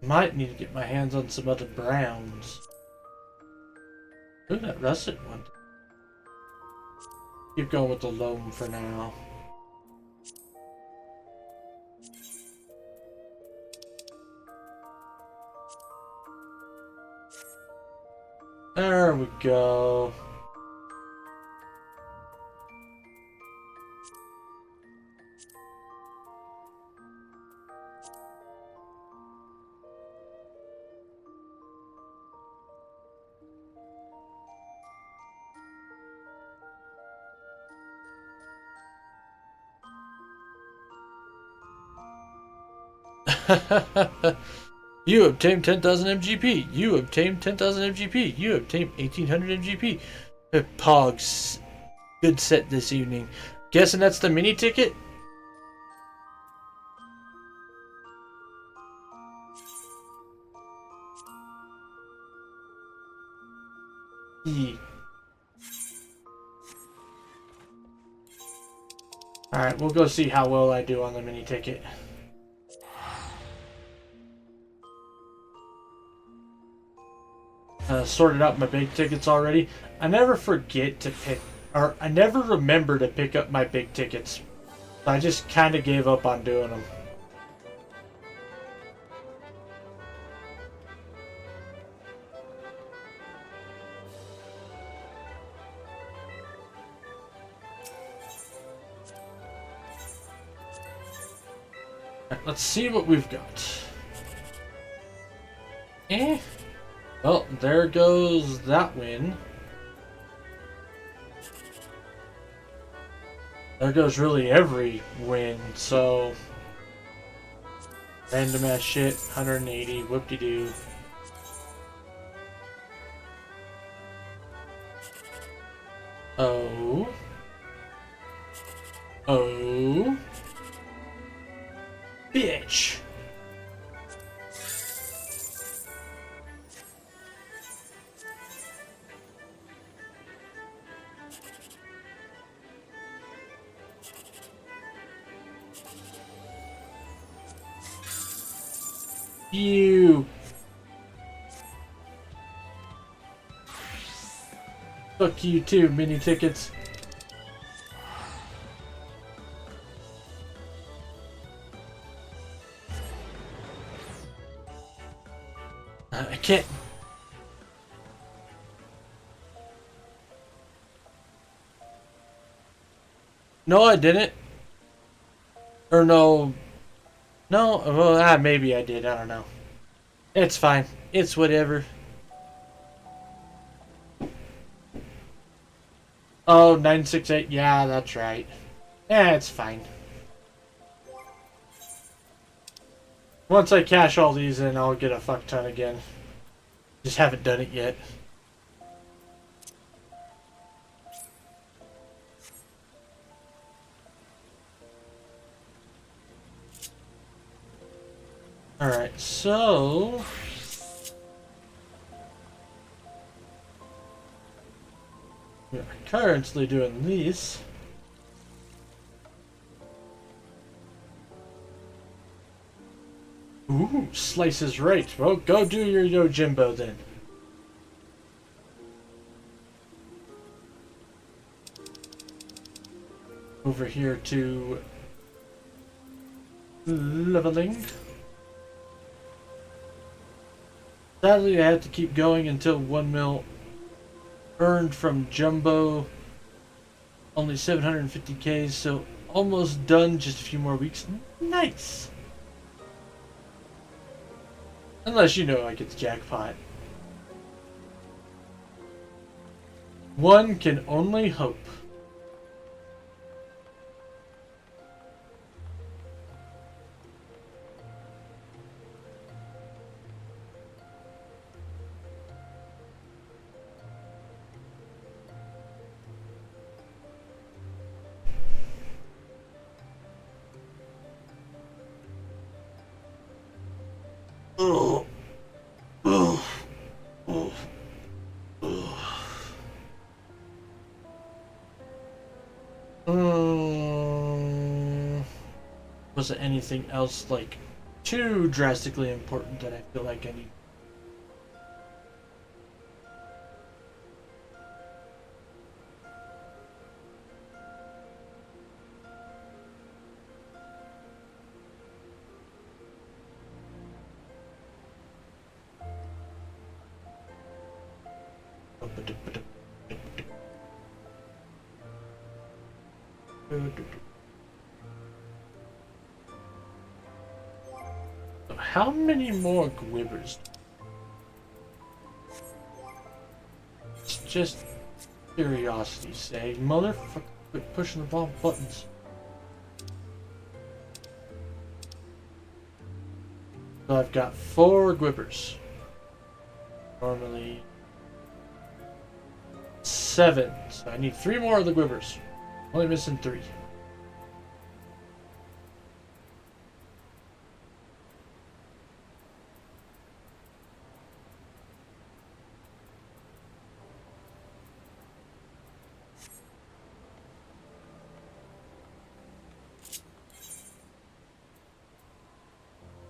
Might need to get my hands on some other browns. Ooh, that russet one. Keep going with the loam for now. There we go. You obtained 10,000 MGP. You obtained 10,000 MGP. You obtained 1,800 MGP. Pogs. Good set this evening. Guessing that's the mini ticket? Yeah. Alright, we'll go see how well I do on the mini ticket. Sorted out my big tickets already. I never forget to pick, or I never remember to pick up my big tickets. I just kind of gave up on doing them. Right, let's see what we've got. Well, there goes that win. There goes really every win, so... Random ass shit, 180, whoop-de-doo. Oh. Oh. Bitch. You. Fuck you too, mini tickets. I can't. No, I didn't. Or no. No, well, maybe I did. I don't know. It's fine. It's whatever. Oh, 968. Yeah, that's right. Yeah, it's fine. Once I cash all these in, I'll get a fuck ton again. Just haven't done it yet. Alright, so... we are currently doing these. Ooh, Slice is right. Well, go do your Yojimbo then. Over here to leveling. Sadly, I have to keep going until 1 mil earned from Jumbo. Only 750k, so almost done. Just a few more weeks. Nice. Unless you know I get the jackpot. One can only hope. Ugh. Ugh. Ugh. Ugh. Was it anything else like too drastically important that I feel like I need? How many more Gwibbers? It's just curiosity sake. Motherfucker, quit pushing the wrong buttons. So I've got 4 Gwibbers. Normally 7. So I need 3 more of the Gwibbers. Only missing 3.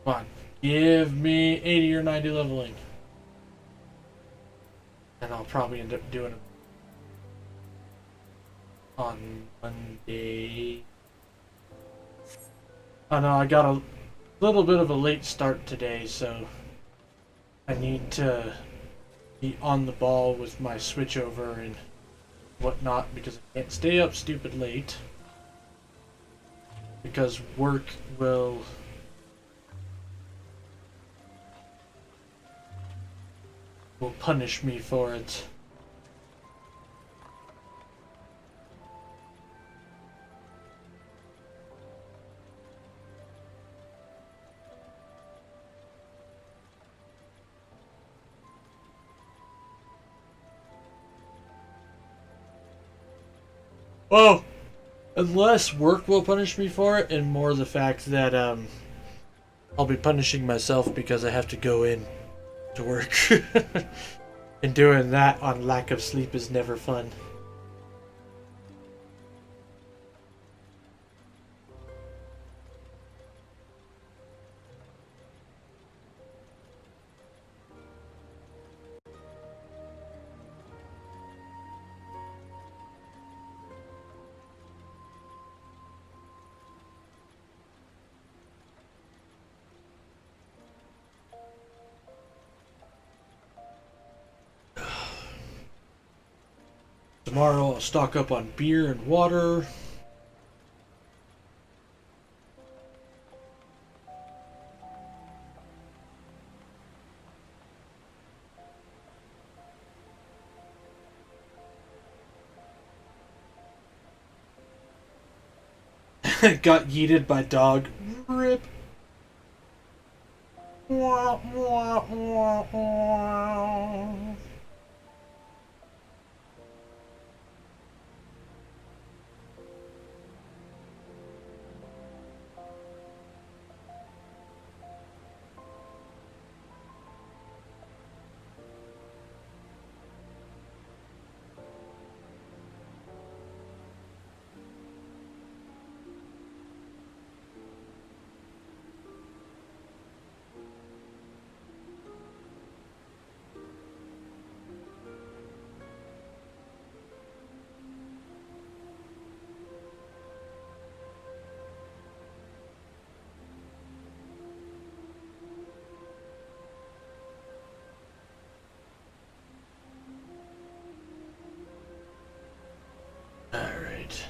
Come on, give me 80 or 90 leveling. And I'll probably end up doing it on Monday. I know I got a little bit of a late start today, so I need to be on the ball with my switchover and whatnot because I can't stay up stupid late. Because work will punish me for it. Oh, unless work will punish me for it, and more the fact that I'll be punishing myself because I have to go in to work. And doing that on lack of sleep is never fun. Tomorrow I'll stock up on beer and water. Got yeeted by dog. Rip. Wah, wah, wah, wah. Alright.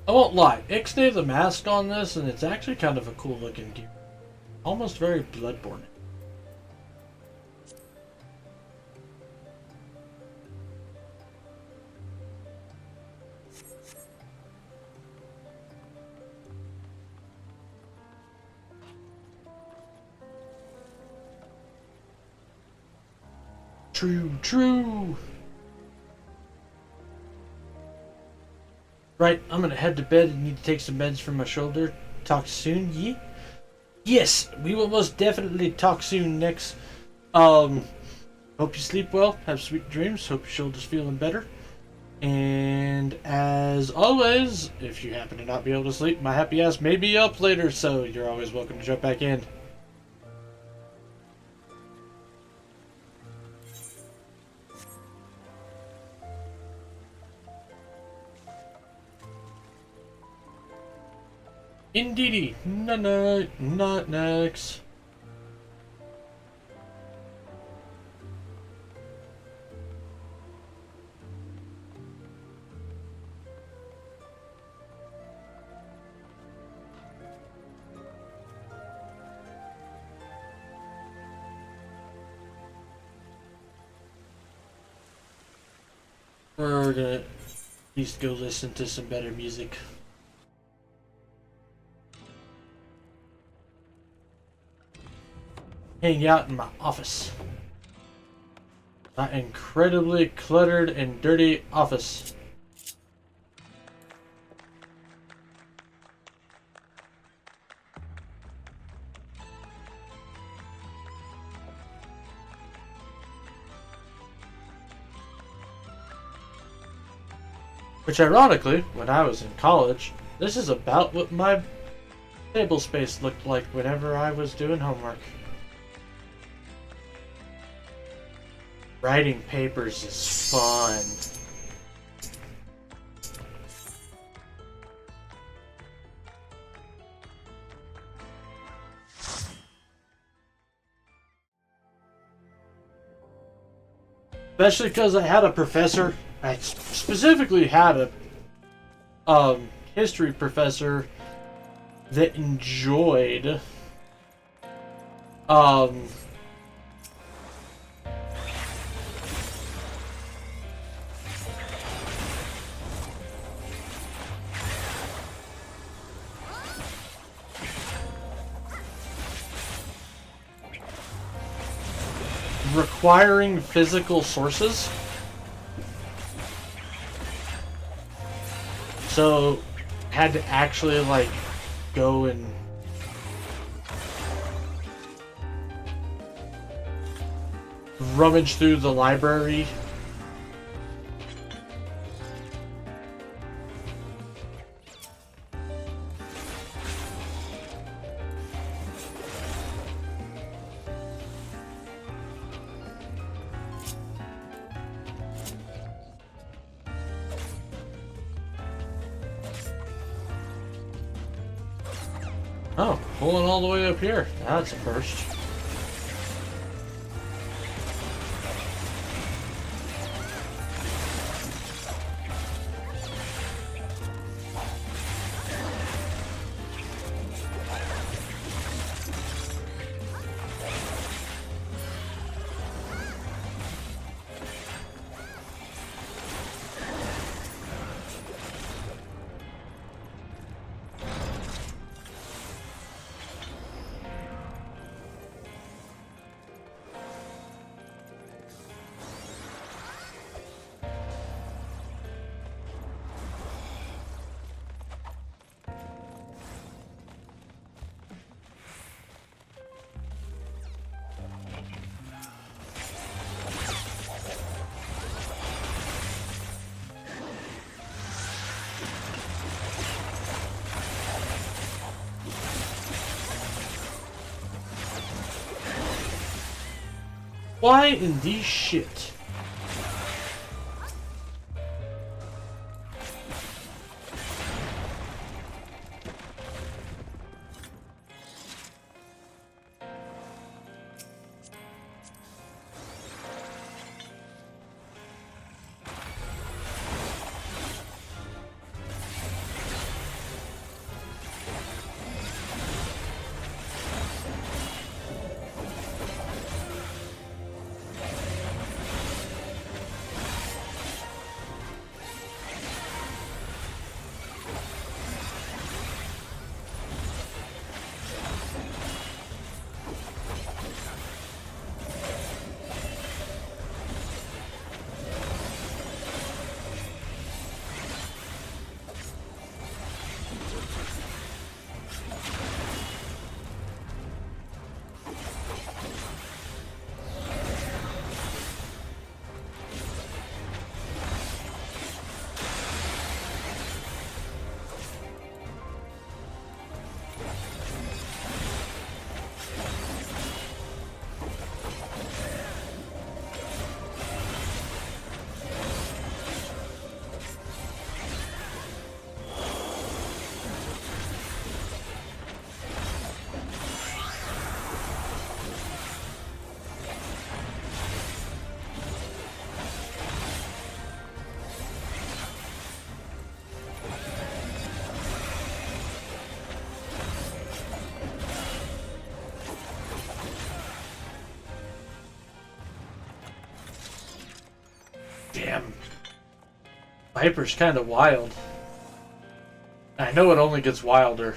I won't lie, Ixnay the mask on this, and it's actually kind of a cool looking gear. Almost very Bloodborne. True. Right, I'm gonna head to bed and need to take some meds for my shoulder. Talk soon, ye? Yes, we will most definitely talk soon next. Hope you sleep well, have sweet dreams, hope your shoulder's feeling better. And as always, if you happen to not be able to sleep, my happy ass may be up later, so you're always welcome to jump back in. Indeedy, not next. We're gonna at least go listen to some better music. Hang out in my office. My incredibly cluttered and dirty office. Which ironically, when I was in college, this is about what my table space looked like whenever I was doing homework. Writing papers is fun. Especially because I had a professor, I specifically had a history professor that enjoyed requiring physical sources. So had to actually like go and rummage through the library. Oh, pulling all the way up here. That's a first. Why in the shit? Damn. Viper's kind of wild. I know it only gets wilder.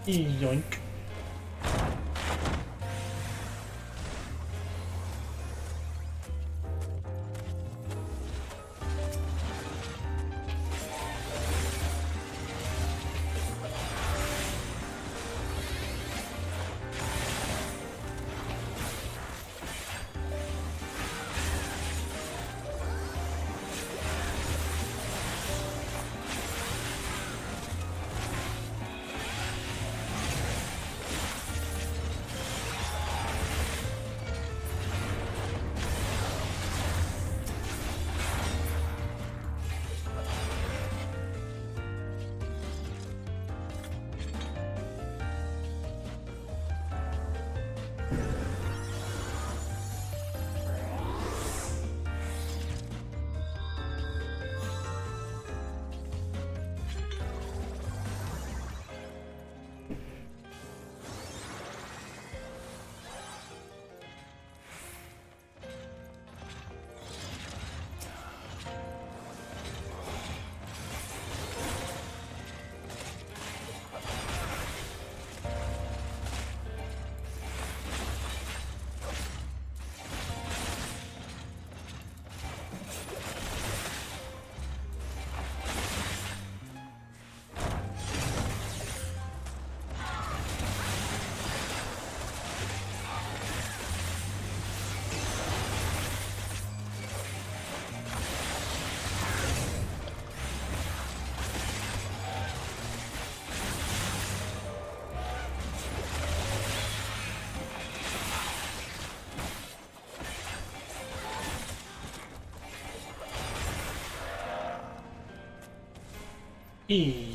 Yoink.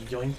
Yoink.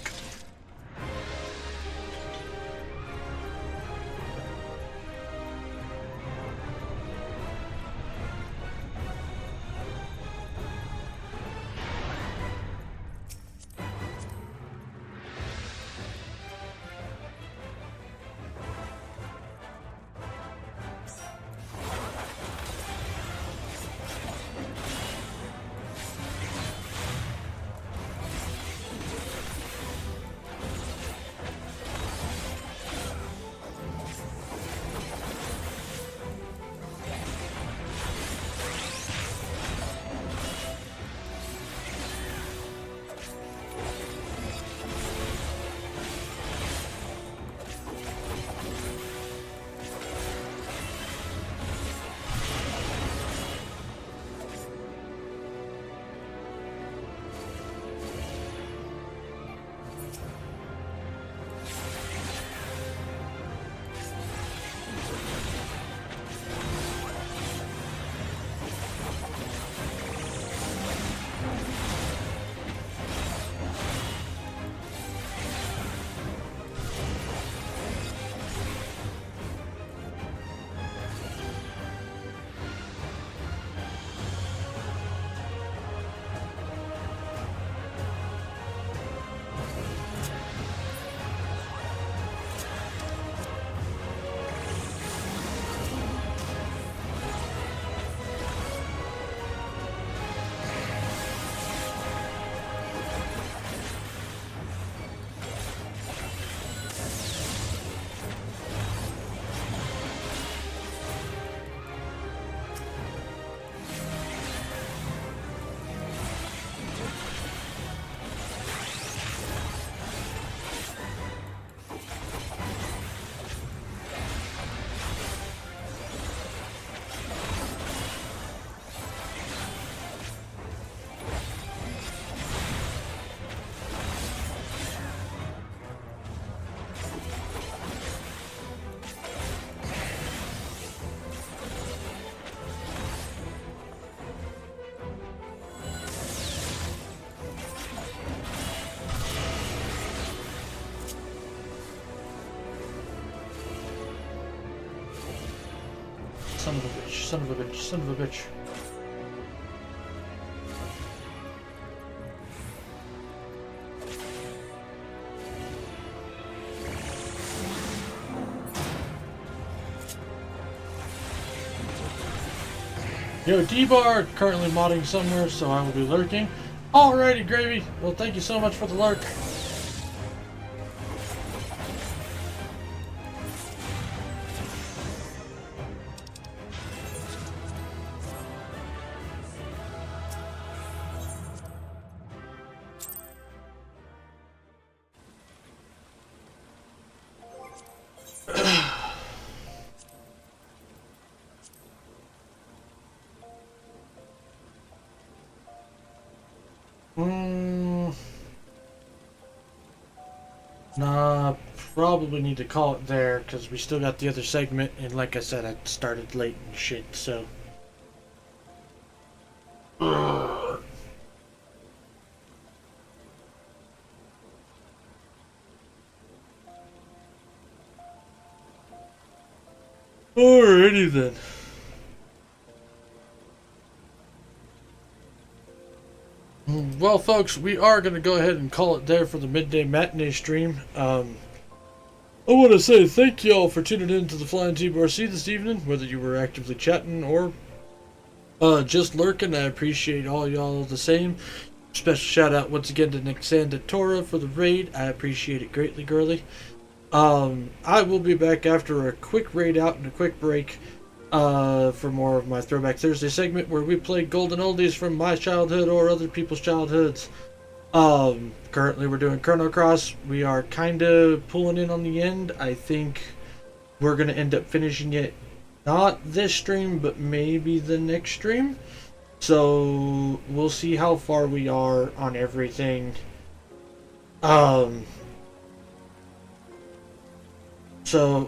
Son of a bitch, son of a bitch, son of a bitch. Yo, D-Bar currently modding somewhere, so I will be lurking. Alrighty, Gravy. Well, thank you so much for the lurk. Nah, probably need to call it there because we still got the other segment, and like I said, I started late and shit, so. Alrighty then. Well, folks, we are going to go ahead and call it there for the midday matinee stream. I want to say thank y'all for tuning in to the Flying TBRC this evening, whether you were actively chatting or just lurking. I appreciate all y'all the same. Special shout out once again to Nick Sandatora for the raid. I appreciate it greatly, girly. I will be back after a quick raid out and a quick break for more of my Throwback Thursday segment where we play golden oldies from my childhood or other people's childhoods. Currently we're doing Chrono Cross. We are kind of pulling in on the end. I think we're going to end up finishing it not this stream, but maybe the next stream. So we'll see how far we are on everything. So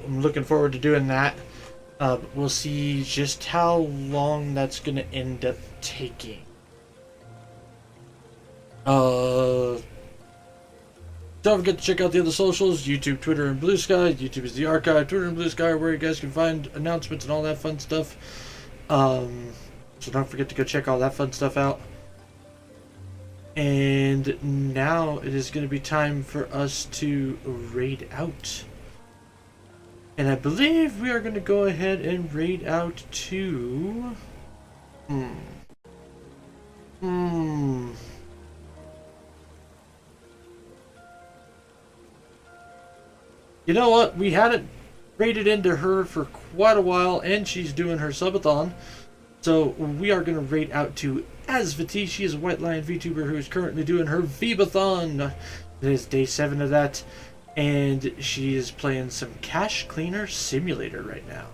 I'm looking forward to doing that. We'll see just how long that's going to end up taking. Don't forget to check out the other socials, YouTube, Twitter, and Blue Sky. YouTube is the archive. Twitter and Blue Sky are where you guys can find announcements and all that fun stuff. So don't forget to go check all that fun stuff out. And now it is going to be time for us to raid out. And I believe we are going to go ahead and raid out to... You know what? We hadn't raided into her for quite a while, and she's doing her subathon. So we are going to raid out to Asvati. She is a White Lion VTuber who is currently doing her Vibathon. It is day 7 of that. And she is playing some Cash Cleaner Simulator right now.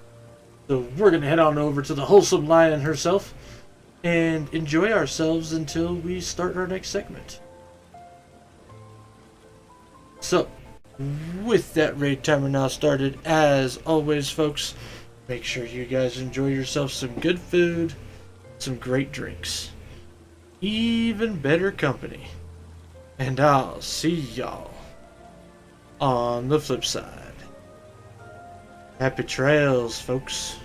So we're going to head on over to the Wholesome Lion herself and enjoy ourselves until we start our next segment. So, with that raid timer now started, as always, folks, make sure you guys enjoy yourself some good food, some great drinks, even better company. And I'll see y'all on the flip side. Happy trails, folks.